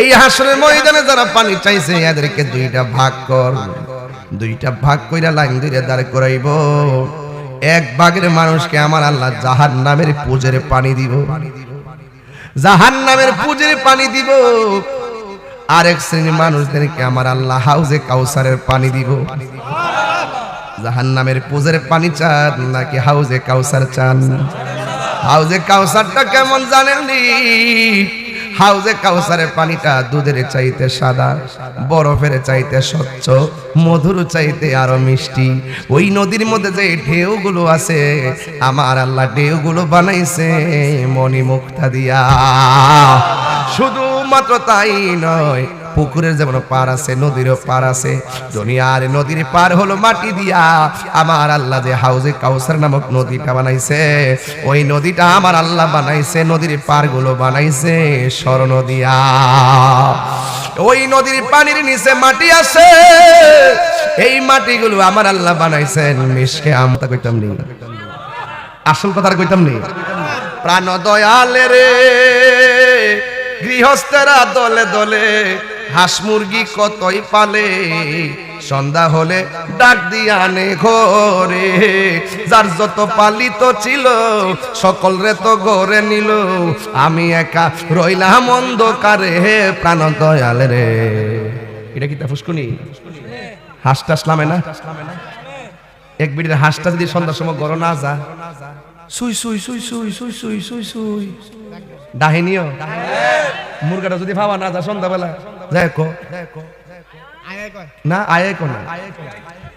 এই হাসরের ময়দানে যারা পানি চাইছে এদেরকে দুইটা ভাগ কর, দুইটা ভাগ কইরা লাইন ধরে দাঁড় করাইব। এক ভাগের মানুষকে আমার আল্লাহ জাহান্নামের পুজের পানি দিব, জাহান্নামের পুজের পানি দিব। আরেক শ্রেণীর মানুষদেরকে আমার আল্লাহ হাউজে কাউসারের পানি দিব। জাহান্নামের পুজের পানি চান নাকি হাউজে কাউসার চান? হাউজে কাউসারটা কেমন জানেননি? হাউজে কাউসারের পানিটা দুধের চাইতে সাদা, বরফের চাইতে স্বচ্ছ, মধুর চাইতে আরো মিষ্টি। ওই নদীর মধ্যে যে ঢেউগুলো আছে আমার আল্লাহ ঢেউগুলো বানাইছে মণিমুক্তা দিয়া। শুধুমাত্র তাই নয়, পুকুরের যেমন পার আছে নদীরও পার আছে, দুনিয়ার নদীর পার হলো মাটি দিয়া। আমার আল্লাহ যে হাউজে কাউসার নামক নদীটা বানাইছে, ওই নদীটা আমার আল্লাহ বানাইছে, নদীর পার গুলো বানাইছে স্বর্ণ দিয়া। ওই নদীর পানির নিচে মাটি আছে, এই মাটিগুলো আমার আল্লাহ বানাইছেন মিশকে আমতা কইতাম নি, আসল কথা কইতাম নি। প্রাণ দয়ালে রে গৃহস্থেরা দলে দলে হাঁস মুরগি কতই পালে, সন্ধ্যা হলে ডাক দিয়া আনে ঘরে। যার যত পালিত ছিল সকল রে তো ঘরে নিল, আমি একা রইলাম অন্ধকারে। প্রাণ দয়ালে রে, এটা কি তা ফুসকুনি? হাঁসটা আসলামে না, এক বিড়ির হাঁসটা যদি সন্ধ্যার সময় গড় না যা, সুই সুই সুই সুই সুই সুই সুই সুই ডাহিনিও। মুরগাটা যদি ভাবা না যা সন্ধ্যাবেলা দেখো না আয়ে কো না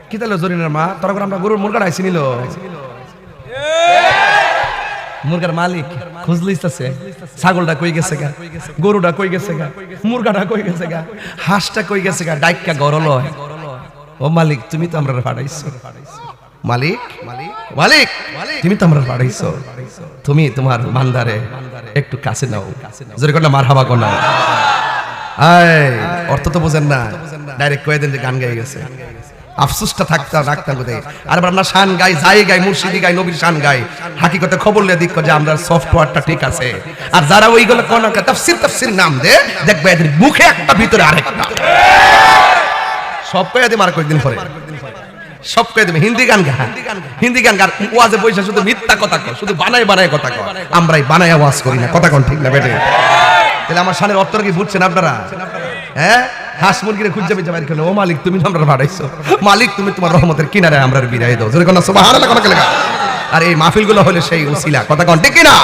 কি তাহলে জরিনার মা তোরা করে আমরা গরুর মুরগাটা আইছি নিল। মুরগার মালিক খুঁজলিছে ছাগলটা কই গেছে গা, গরুটা কই গেছে গা, মুরগাটা কই গেছে গা, হাঁসটা কই গেছে গা, ডাইকা গরল। ও মালিক তুমি তো আমরা পাঠাইছো, মালিক মালিক তুমি তো আমরা পাঠাইছো, তুমি তোমার বান্দারে একটু কাছে নাও। জোরে করে মারহাবা কোনা। অর্থ তো বোঝেন না, ডাইরেক্ট কয়ে দেন যে গান গাই গেছে। আফসোসটা থাকতাম রাখতাম কোথায়। আর আমরা শান গাই, যাই গাই, মুর্শিদি গাই, নবীর শান গাই, হাকিকতে খবর লিয়ে দিক যে আমরা সফটওয়্যারটা ঠিক আছে। আর যারা ওইগুলো কোন তাফসীর তাফসীর নাম দে, দেখবে এদের মুখে একটা ভিতরে আরেকটা। সব কয়ে দিই মার কয়েকদিন পরে, সব কয়ে দিবে হিন্দি গান গা, হিন্দি গান গার ওয়াজে বইসা শুধু মিথ্যা কথা কয়, শুধু বানায় বানায় কথা কয়। আমরাই বানায় ওয়াজ করি না, কথা কোন ঠিক না বেটে? তাহলে আমার শানের অর্থটা কি বুঝছেন আপনারা? হ্যাঁ, হাঁস মুরগিরে খুঁজে বেঁচে বাইর করলো। ও মালিক তুমি আমরা ভাড়াইছো, মালিক তুমি তোমার রহমতের কিনারে আমরা বিদায় দাও। জোরে কোন সুবহানাল্লাহ কোন লেখা। আর এই মাহফিলগুলো হলে সেই উসিলা, কথা কোন ঠিক কিনা?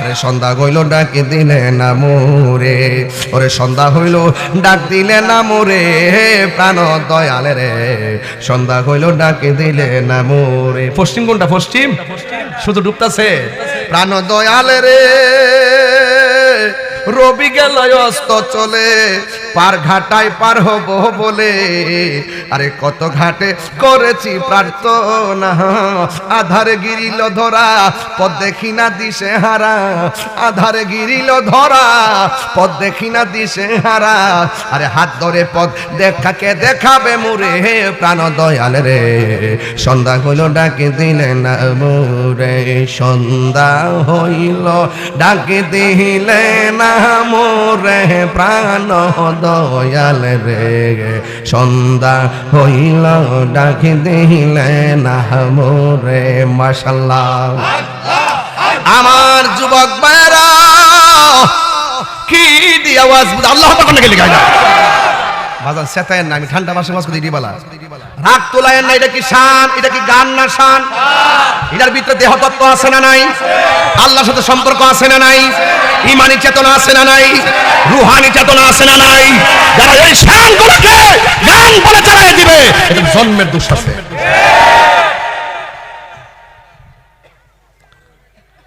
আরে সন্ধ্যা হইল ডাক দিলে না মোরে, ওরে সন্ধ্যা হইল ডাক দিলে না মোরে, প্রাণ দয়ালে রে সন্ধ্যা হইল ডাক দিলে না মোরে। পশ্চিম কোনটা? পশ্চিম শুধু ডুবতাছে। প্রাণ দয়ালে রে রবি গেল অস্ত চলে, পার ঘাটায় পার হব বলে। আরে কত ঘাটে করেছি প্রার্থনা, আধারে গিরিল ধরা পথ দেখি না দিশে হারা, আধারে গিরিল ধরা পথ দেখি না দিশে হারা। আরে হাত ধরে পথ দেখাকে দেখাবে মুরে, প্রাণ দয়াল রে সন্ধ্যা হইল ডাকে দিলে না মোরে, সন্ধ্যা হইল ডাকে দিলে না মোরে, প্রাণ দয়াল রে সন্ধ্যা হইল ডাকে দিলে না মোরে। মাশাআল্লাহ। আমার যুবক ভাইরা কি দিয়ে আওয়াজ আল্লাহ পাক নাকি লিখা যায় বাজান সেতায়েন না, আমি ঠান্ডা মাসে মাস করে দিই বলা রাগ তোলায়েন না। এটা কি শান? এটা কি গান না শান? এটার ভিতরে দেহ তত্ত্ব আছে না নাই? আল্লাহর সাথে সম্পর্ক আছে না নাই? ঈমানি চেতনা আছে না নাই? রূহানি চেতনা আছে না নাই? যারা এই শানগুলোকে গান বলে চালিয়ে দিবে, এটা জন্মের দোষ আছে।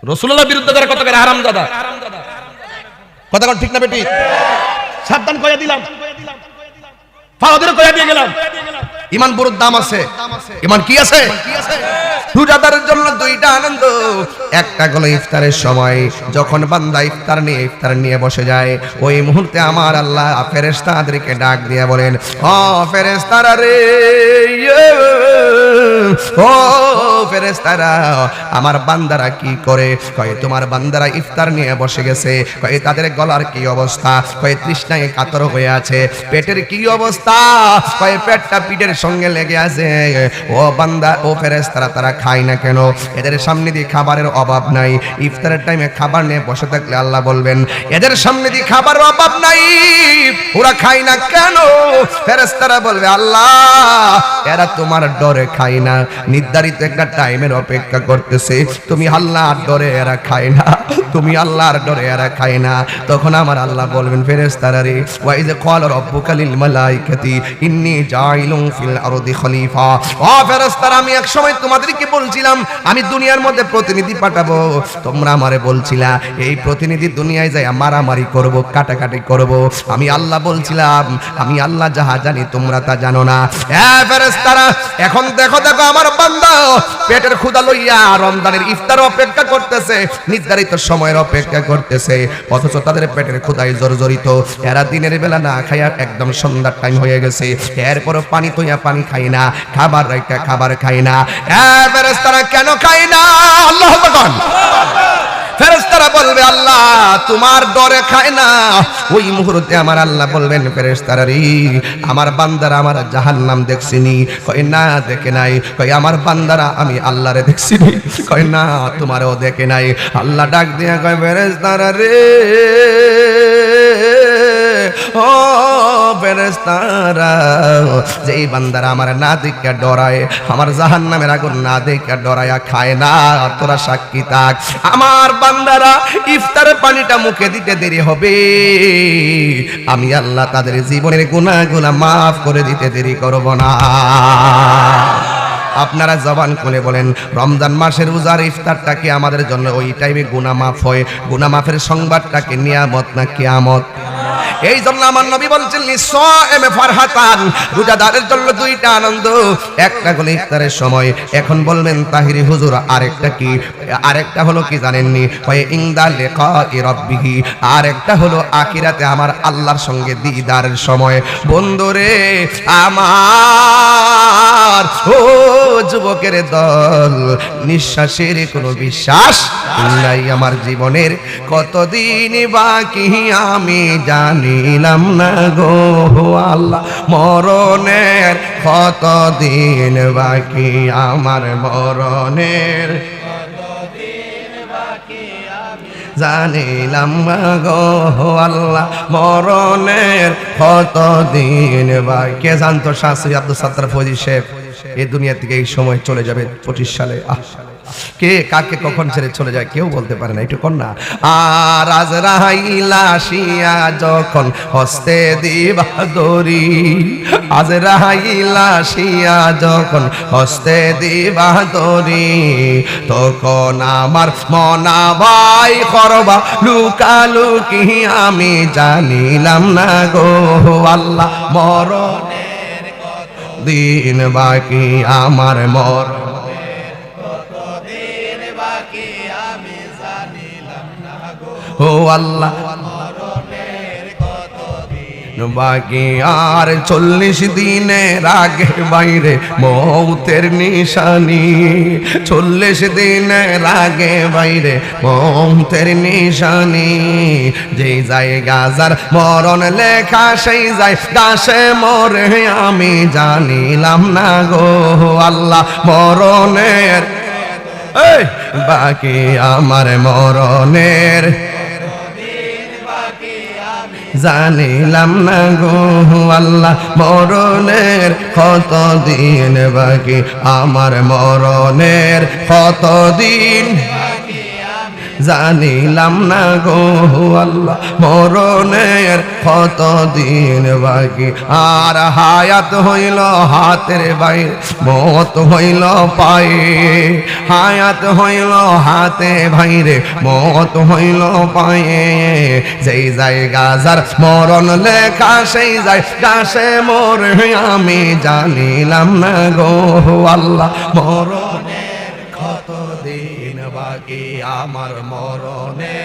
রাসূলুল্লাহর বিরুদ্ধে যারা কথা করে হারামজাদা, কথা কোন ঠিক না বেটি? সাবধান কইয়া দিলাম, ফাওয়াদের কইয়া দিয়ে গেলাম। ঈমান বড় দাম আছে। ঈমান কি আছে? রোজাদারের জন্য দুইটা আনন্দ, একটা হলো ইফতারের সময়, যখন বান্দা ইফতার নিয়ে বসে যায়, ওই মুহূর্তে আমার আল্লাহ ফেরেশতাদেরকে ডাক দিয়ে বলেন, ও ফেরেশতারা রে, ও ফেরেশতারা, আমার বান্দারা কি করে? কয় তোমার বান্দারা ইফতার নিয়ে বসে গেছে। কয় তাদের গলার কি অবস্থা? কয় তৃষ্ণায় কাতর হয়ে আছে। পেটের কি অবস্থা? কয় পেটটা পিঠের সঙ্গে লেগে আছে। ও বান্দা, ও ফেরেশতারা, তারা খায় না কেন? এদের সামনে দিয়ে খাবারের অভাব নাই। ইফতারের টাইমে খাবার নিয়ে বসে থাকলে আল্লাহ বলবেন, এদের সামনে দিয়ে খাবারের অভাব নাই, ওরা খায় না কেন? ফেরেশতারা বলবে, আল্লাহ এরা তোমার ডরে খায় না, নির্ধারিত একটা টাইমের অপেক্ষা করতেছে, তুমি আল্লাহর ডরে এরা খায় না, তুমি আল্লাহর ডরে এরা খায় না। তখন আমার আল্লাহ বলবেন, ফেরেশতারা রে, ওয়াইজ ক্বালা রাব্বুকা লিল মালাইকাতি ইন্নী জাইলুন ফিল আরদি খলিফা। ও ফেরেশতারা, আমি এক সময় তোমাদেরকে বলছিলাম আমি দুনিয়ার মধ্যে প্রতিনিধি পাঠাবো, তোমরা আমারে বলছিলা এই প্রতিনিধি দুনিয়ায় যায় মারামারি করব, কাটাকাটি করব। আমি আল্লাহ বলছিলাম আমি আল্লাহ যাহা জানি তোমরা তা জানো না। ফেরেশতারা, এখন দেখো আমার বান্দা পেটের ক্ষুধা লইয়া রমজানের ইফতার অপেক্ষা করতেছে, নির্ধারিত সময়ের অপেক্ষা করতেছে, অথচ তাদের পেটের ক্ষুধায় জর্জরিত। এরা দিনের বেলা না খাইয়া একদম সন্ধ্যার টাইম হয়ে গেছে, এরপরও পানি তৈয়া পানি খায় না, খাবার রাইকা খাবার খায় না। ফেরেশতারা কেন খায় না? আল্লাহু আকবার। ফেরেশতারা বলবে, আল্লাহ তোমার ডরে খায় না। ওই মুহূর্তে আমার আল্লাহ বলবেন, ফেরেশতারা রে, আমার বান্দারা আমার জাহান্নাম দেখছিনি? কয় না, দেখে নাই। কয় আমার বান্দারা আমি আল্লাহরে দেখছিনি? কয় না, তোমারও দেখে নাই। আল্লাহ ডাক দিয়া কয়, ফেরেশতারা রে, ও ফেরেশতারা, যেই বান্দারা আমার না দেখা ডরায়, আমার জাহান্নামের আগুন না দেখা ডরায়া খায় না, তোরা সাক্ষী থাক, আমার বান্দারা ইফতারের পানিটা মুখে দিতে দেরি হবে, আমি আল্লাহ তাদের জীবনের গুনাহগুলো মাফ করে দিতে দেরি করব না। আপনারা জবান খুলে বলেন, রমজান মাসের রোজার ইফতারটা কি আমাদের জন্য ওই টাইমে গুনাহ মাফ হয়? গুনাহ মাফের সংবাদটা কি নিয়ামত না কিয়ামত? এই জন্য আমার নবী বলছেন, লিসাইমে ফারহাতান, রোজাদারের জন্য দুইটা আনন্দ, একটা হলো ইফতারের সময়। এখন বলবেন তাহিরি হুজুর আরেকটা কি? আরেকটা হলো কি জানেননি? কয় ইনদা লিকাই রাব্বিহি, আরেকটা হলো আখিরাতে আমার আল্লাহর সঙ্গে দিদারের সময়। বন্ধুরে আমার, ও যুবকের দল, নিঃশ্বাসের কোনো বিশ্বাস নাই, আমার জীবনের কতদিন বাকি আমি জানিলাম না গো আল্লাহ, মরণের কতদিন বাকি আমার, মরণের জানিলাম না গো আল্লাহ, মরণের কতদিন বাকি। কে জানতো শাস্ত্রী আব্দুল সাত্তার ফৌজি সাহেব এই দুনিয়া থেকে এই সময় চলে যাবে 25 সালে? কে কাকে কখন ছেড়ে চলে যায় কেউ বলতে পারে না, একটু কন্যা। আর আজরাইল আসিয়া যখন হস্তে দিবা দড়ি, আজরাইল আসিয়া যখন হস্তে দিবা দড়ি, তখন আমার মনা ভাই করবা লুকালুকি আমি জানিলাম না গো আল্লাহ, মরণের দিন বাকি আমার, মরণ ও আল্লাহ, বাকি আর 40 দিনের আগে বাইরে মৌতের নিশানি, 40 দিনের আগে বাইরে মৌতের নিশানি, যেই জায়গা যার মরণ লেখা সেই জায়গা সে মরে আমি জানিলাম না গো আল্লাহ, মরণের বাকি আমার, মরণের জানিলাম না গো আল্লাহ, মরণের কতদিন বাকি আমার, মরণের কতদিন জানিলাম না গো আল্লাহ, মরণের কতদিন বাকি। আর হায়াত হইল হাতের বাইরে, মত হইল পায়ে, হায়াত হইল হাতে বাইরে, মত হইল পায়ে, যেই জায়গা যার মরণ লেখা সেই জায়গা সে মরে আমি জানিলাম না গো আল্লাহ, মরণের কতদিন বাকি আমার মরণে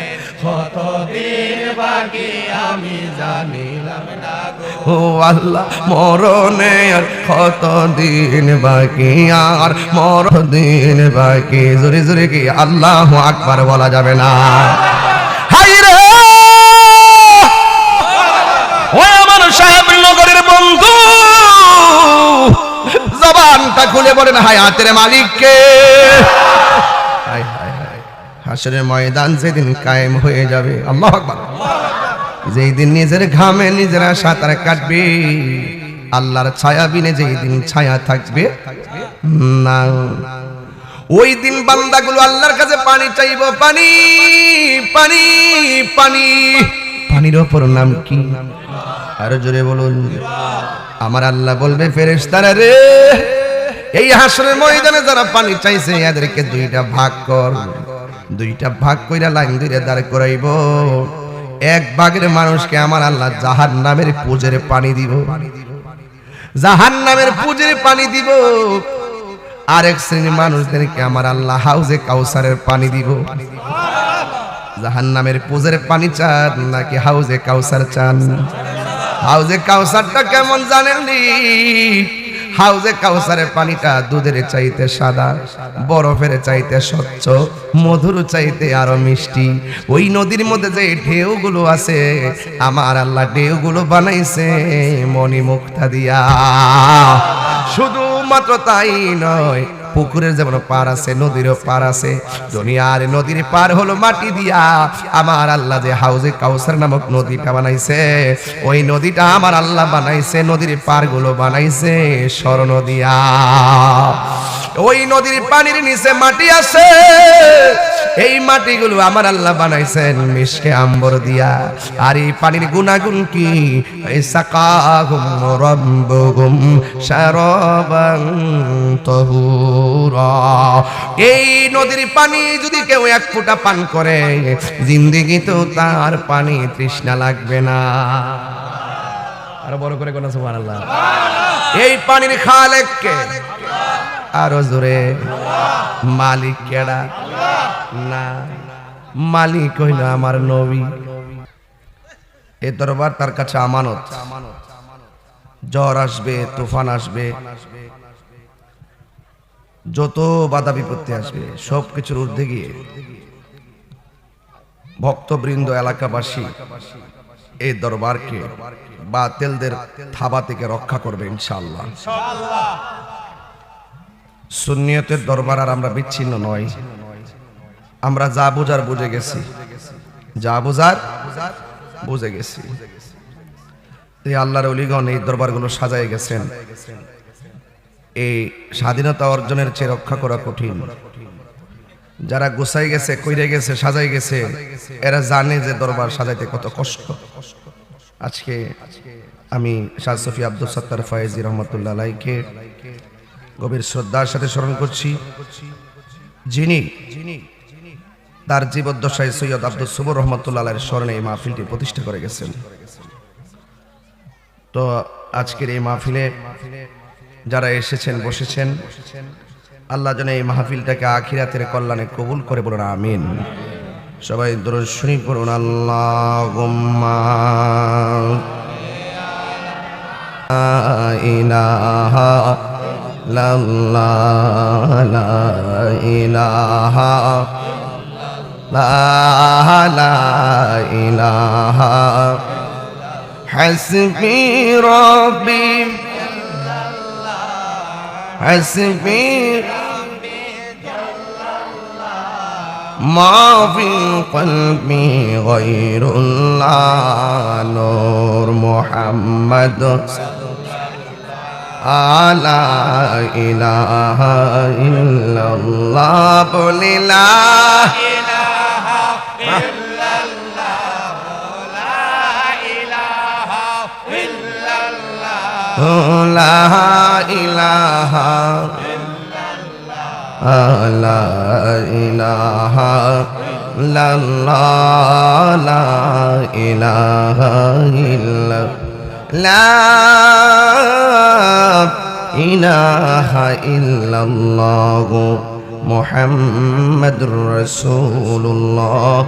কতদিন বাকি আমি জানিলাম না গো। ও আল্লাহ মরণে আর কতদিন বাকি, আর মরদিন বাকি। জোরে জোরে কি আল্লাহু আকবার বলা যাবে না? হাই রে ও আমার সাহেব নগরের বন্ধু, জবানটা খুলে বলেন হায়াতের মালিককে। হায় হায় হায়, হাসরের ময়দান যেদিন কায়েম হয়ে যাবে, আল্লাহু আকবার, যেই দিন নিজের ঘামে নিজেরা সাঁতার কাটবে, আল্লাহর ছায়া বিনে যেই দিন ছায়া থাকবে না, ওই দিন বান্দাগুলো আল্লাহর কাছে পানি চাইবো, পানি পানি পানি। পানির ওপর নাম কি? আরো জোরে বলুন। আমার আল্লাহ বলবে ফেরেশতারা রে, এই হাসরের ময়দানে যারা পানি চাইছে এদেরকে দুইটা ভাগ কর। দুইটা ভাগ কইরা লাইন ধরে দাঁড় করাইব। এক ভাগের মানুষকে আমার আল্লাহ জাহান্নামের পুজের পানি দিব, জাহান্নামের পুজের পানি দিব। আরেক শ্রেণীর মানুষদেরকে আমার আল্লাহ হাউজে কাউসারের পানি দিব। জাহান্নামের পুজের পানি চান নাকি হাউজে কাউসার চান? হাউজে কাউসারটা কেমন জানেননি? হাউজে কাউসারের পানিটা দুধের চাইতে সাদা, বরফের চাইতে স্বচ্ছ, মধুর চাইতে আরো মিষ্টি। ওই নদীর মধ্যে যে ঢেউগুলো আছে আমার আল্লাহ ঢেউগুলো বানাইছে মণি মুক্তা দিয়া। শুধুমাত্র তাই নয়, পুকুরের যেমন পার আছে নদীরও পার আছে, দুনিয়ার নদীর পার হলো মাটি দিয়া। আমার আল্লাহ যে হাউজে কাউসার নামক নদীটা বানাইছে, ওই নদীটা আমার আল্লাহ বানাইছে, নদীর পার গুলো বানাইছে স্বর্ণ দিয়া। ওই নদীর পানির নিচে মাটি আছে, এই মাটিগুলো আমার আল্লাহ বানাইছেন মিশকে আম্বর দিয়া। আর এই পানির গুণাগুণ কি? সাকাহুম রাব্বুহুম শারাবান তাহুরা। এই নদীর পানি যদি কেউ এক ফোঁটা পান করে জিন্দেগিতেও তার পানি তৃষ্ণা লাগবে না। আরো বড় করে কোন সুবহানাল্লাহ। এই পানির খালেক কে? আরো জোরে, মালিক কেডা? না, মালিক হইল আমার নবী। এই দরবার তার কাছে আমানত। ঝড় আসবে, তুফান আসবে, যত বাধা বিপত্তি আসবে সবকিছুর ঊর্ধ্বে গিয়ে ভক্তবৃন্দ, এলাকাবাসী এই দরবারকে বাতিলদের থাবা থেকে রক্ষা করবে ইনশাআল্লাহ। সুন্নিয়তের দরবার আর আমরা বিচ্ছিন্ন নয়। আমরা যা বুঝার বুঝে গেছি, যা বুঝার বুঝে গেছি। এই আল্লাহর ওলিগণ এই দরবারগুলো সাজায় গেছেন। এই স্বাধীনতা অর্জনের চেয়ে রক্ষা করা কঠিন। যারা গোছাই গেছে, কইরে গেছে, সাজাই গেছে, এরা জানে যে দরবার সাজাইতে কত কষ্ট। আজকে আমি শাহ সফি আব্দুল সত্তার ফয়েজি রহমতুল্লাহ আলাইকে গভীর শ্রদ্ধার সাথে স্মরণ করছি, যিনি তার জীবদ্দশায় সৈয়দ আব্দুল সবুর রহমতুল্লাহ আলাইহির স্মরণে এই মাহফিলটি প্রতিষ্ঠা করে গেছেন। তো আজকের এই মাহফিলে যারা এসেছেন, বসেছেন, আল্লাহ যেন এই মাহফিলটাকে আখিরাতের কল্যাণে কবুল করে, বলুন আমিন। সবাই দরুদ শরীফ পড়ুন। আল্লাহুম্মা লা ইলাহা ইল্লাল্লাহ, লা ইলাহা লা ইলাহা হাসবি রাব্বি হাসবি মা ফি কলবি গায়রুল্লাহ নূর মুহাম্মদ আলা ইলাহা ইল্লাল্লাহ বলি লা ইলাহা ইল্লাল্লাহ লা ইলাহা ইল্লাল্লাহ লা ইলাহা ইল্লাল্লাহ লা ইলাহা ইল্লাল্লাহ লা ইলাহা ইল্লাল্লাহ লা ইলাহা ইল্লাল্লাহ মুহাম্মাদুর রাসূলুল্লাহ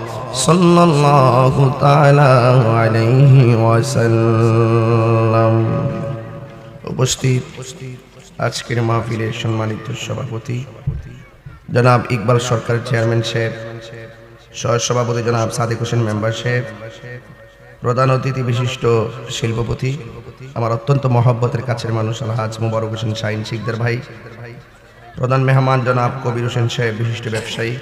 সাল্লাল্লাহু তাআলা আলাইহি ওয়াসাল্লাম। উপস্থিত আজকের মাহফিলের সম্মানিত সভাপতি জনাব ইকবাল সরকার চেয়ারম্যান সাহেব, সহসভাপতি জনাব সাদেক হোসেন মেম্বার সাহেব, প্রধান অতিথি বিশিষ্ট শিল্পপতি, আমার অত্যন্ত মহব্বতের কাছের মানুষ আলহাজ মুবারক হোসেন শাহিন শিকদার ভাই, প্রধান মেহমান জনাব কবির হোসেন সাহেব বিশিষ্ট ব্যবসায়ী,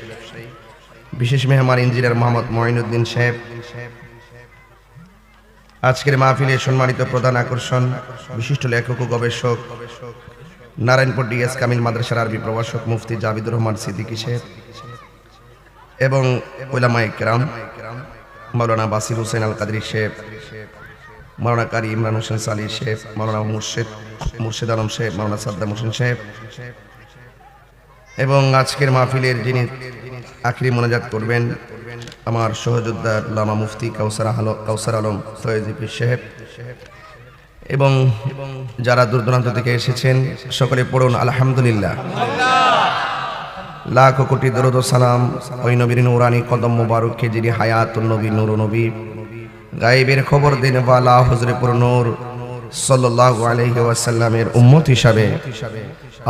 বিশেষ মেহমান ইঞ্জিনিয়ার মোহাম্মদ মঈনুদ্দিন সাহেব, আজকের মাহফিলের সম্মানিত প্রধান আকর্ষণ বিশিষ্ট লেখক ও গবেষক নারায়ণপুর ডিএস কামিল মাদ্রাসার আরবি প্রভাষক মুফতি জাবিদুর রহমান সিদ্দিকী সাহেব এবং উলামায়ে কেরাম মাওলানা বাসির হোসেন আল কাদরি সাহেব, মাওলানা কারি ইমরান হোসেন সালি সাহেব, মাওলানা মুর্শিদ আলম সাহেব, মাওলানা সাদ্দাম হোসেন সাহেব এবং আজকের মাহফিলের যিনি আখরি মোনাজাত করবেন আমার সহযোদ্ধা লামা মুফতি কাউসার আলম সৈয়দ সাহেব এবং যারা দূর দূরান্ত থেকে এসেছেন সকলে পড়ুন আলহামদুলিল্লাহ। লাখ কোটি দরুদ ও সালাম ওই নবীর নূরানি কদম মুবারককে যিনি হায়াতুন নবী নূর নবী গায়েবের খবর দেন ওয়ালা হুজুরে পুর নূর সাল্লাল্লাহু আলাইহি ওয়াসাল্লামের উম্মত হিসাবে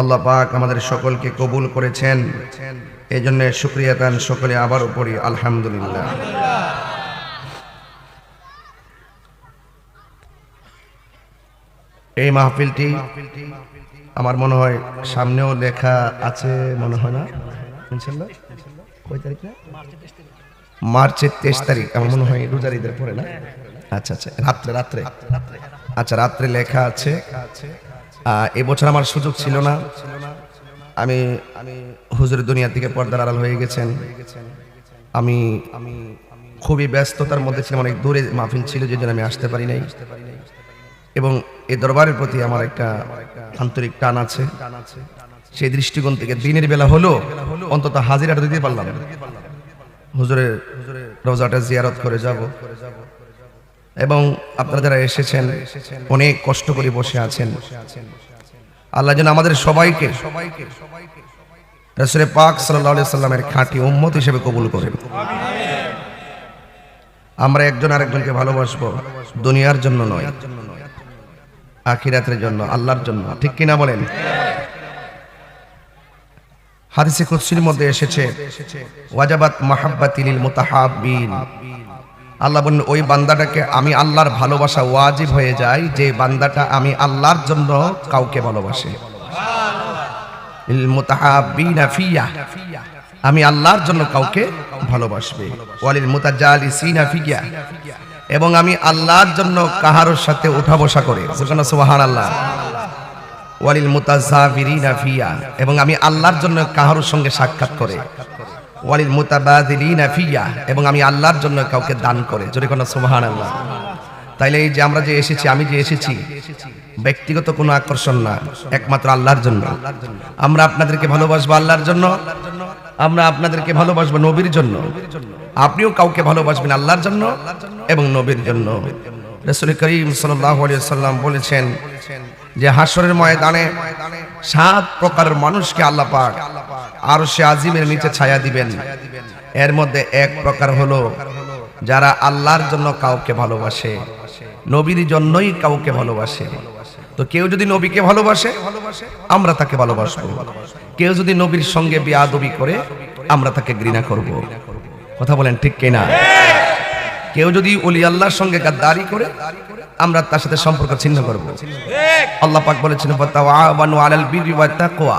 আল্লাহ পাক আমাদের সকলকে কবুল করেছেন, এই জন্য শুকরিয়া দান সকলে আবার পড়ি আলহামদুলিল্লাহ। এই মাহফিলটি আমার মনে হয় সামনেও লেখা আছে, মনে হয় না ইনশাআল্লাহ কয় তারিখ না মার্চের 23 তারিখ আমার মনে হয় রোজার ঈদের পরে না? আচ্ছা আচ্ছা রাত্রে আচ্ছা রাত্রে লেখা আছে। এবছর আমার সুযোগ ছিল না, আমি হুজুরের দুনিয়া থেকে পর্দার আড়াল হয়ে গেছেন, আমি খুবই ব্যস্ততার মধ্যে ছিলাম, অনেক দূরে মাহফিল ছিল যে জন্য আমি আসতে পারি নাই এবং এই দরবারের প্রতি আমার একটা আন্তরিক টান আছে, সেই দৃষ্টিকোণ থেকে দিনের বেলা হলো অন্তত হাজিরাটা দিতে পারলাম, হুজুরের রওজাটা জিয়ারত করে যাব এবং আপনারা যারা এসেছেন অনেক কষ্ট করে বসে আছেন, আল্লাহ যেন আমাদের সবাইকে রাসূল পাক সাল্লাল্লাহু আলাইহি সাল্লামের খাঁটি উম্মত হিসেবে কবুল করেন। আমরা একজন আরেকজনকে ভালোবাসবো দুনিয়ার জন্য নয়, আখিরাতের জন্য, আল্লাহর জন্য, ঠিক কিনা বলেন? হাদিসে কুদসির মধ্যে এসেছে ওয়াজাবাত মাহাব্বাতি লিল মুতাহাব্বিন, আল্লাহ বলেন ওই বান্দাটাকে আমি আল্লাহর ভালোবাসা ওয়াজিব হয়ে যায় যে বান্দাটা আমি আল্লাহর জন্য কাউকে ভালোবাসে। লিল মুতাহাব্বিনা ফিয়া, আমি আল্লাহর জন্য কাউকে ভালোবাসবে। ওয়ালিল মুতাজালিসিনা ফিয়া, এবং আমি আল্লাহর জন্য কাহারোর সাথে উঠা বসা করে, সুবহানাল্লাহ। ওয়ালিল মুতাযাবিরিনা ফিয়া, এবং আমি আল্লাহর জন্য কাহারোর সঙ্গে সাক্ষাৎ করে। ওয়ালিল মুতাবাদিলিনা ফিয়া, এবং আমি আল্লাহর জন্য কাউকে দান করে, জোরে কোন সুবহানাল্লাহ। তাইলে এই যে আমরা যে এসেছি, আমি যে এসেছি ব্যক্তিগত কোনো আকর্ষণ না, একমাত্র আল্লাহর জন্য। আমরা আপনাদেরকে ভালোবাসবো আল্লাহর জন্য, আমরা আপনাদেরকে ভালোবাসবো নবীর জন্য, আপনিও কাউকে ভালোবাসবেন আল্লাহর জন্য এবং নবীর জন্য। রাসূল করিম সাল্লাল্লাহু আলাইহি ওয়াসাল্লাম বলেছেন যে হাসরের ময়দানে 7 প্রকারের মানুষকে আল্লাহ পাক আরশে আজিমের নিচে ছায়া দিবেন, এর মধ্যে এক প্রকার হলো যারা আল্লাহর জন্য কাউকে ভালোবাসে, নবীর জন্যই কাউকে ভালোবাসে। তো কেউ যদি নবীকে ভালোবাসে আমরা তাকে ভালোবাসবো, কেউ যদি নবীর সঙ্গে বেয়াদবি করে আমরা তাকে ঘৃণা করব। কথা বলেন ঠিক কিনা? কেউ যদি ওলি আল্লাহর সঙ্গে গাদ্দারি করে আমরা তার সাথে সম্পর্ক ছিন্ন করব। আল্লাহ পাক বলেছেন তাআওয়ানু আলাল বিররি ওয়াত তাকওয়া,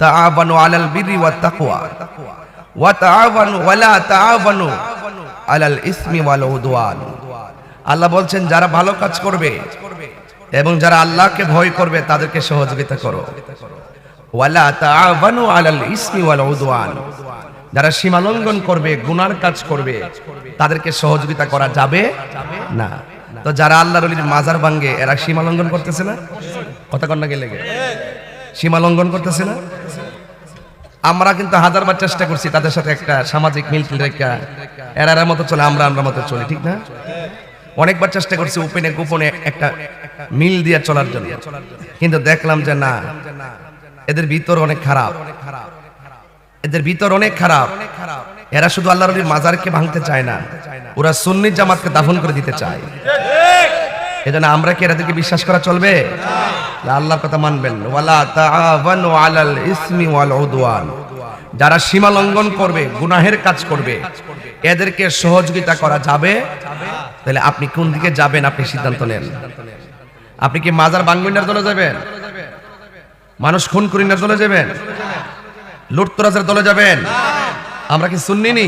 তাআওয়ানু আলাল বিররি ওয়াত তাকওয়া ওয়া তাআওয়ানু ওয়ালা তাআওয়ানু আলাল ইসমি ওয়াল উদওয়ান। আল্লাহ বলছেন যারা ভালো কাজ করবে এবং যারা আল্লাহকে ভয় করবে তাদেরকে সহযোগিতা করো। ওয়ালা তাআওয়ানু আলাল ইসমি ওয়াল উদওয়ান, যারা সীমা লঙ্ঘন করবে, গুনার কাজ করবে, তাদেরকে সহযোগিতা করা যাবে না। তো যারা আল্লাহর ওলির মাজার ভাঙে এরা সীমা লঙ্ঘন করতেছে না? কথা কন্যা গেলে সীমা লঙ্ঘন করতেছে না? আমরা কিন্তু হাজারবার চেষ্টা করছি তাদের সাথে একটা সামাজিক মিল রেখা এরার মতো চলে, আমরা মতো চলি, ঠিক না? অনেকবার চেষ্টা করছি উপেনে গোপনে একটা মিল দিয়ে চলার জন্য, কিন্তু দেখলাম যে না, এদের ভিতর অনেক খারাপ। এদের ভিতর অনেক খারাপ। এরা শুধু আল্লাহর ওলির মাজারকে ভাঙতে চায় না, ওরা সুন্নি জামাতকে দাফন করে দিতে চায়। এজন্য আমরা কি এদেরকে বিশ্বাস করা চলবে? আল্লাহর কথা মানবেন, ওয়ালা তাআওয়ানু আলাল ইসমি ওয়াল উদওয়ান। যারা সীমা লঙ্ঘন করবে, গুনাহের কাজ করবে, এদেরকে সহযোগিতা করা যাবে? তাহলে আপনি কোন দিকে যাবেন আপনি সিদ্ধান্ত নেন। আপনি কি মাজার ভাঙবেন দলে যাবেন? মানুষ খুন করিনার দলে যাবেন? লুটতরাজের দলে যাবেন? আমরা কি সুন্নি নি?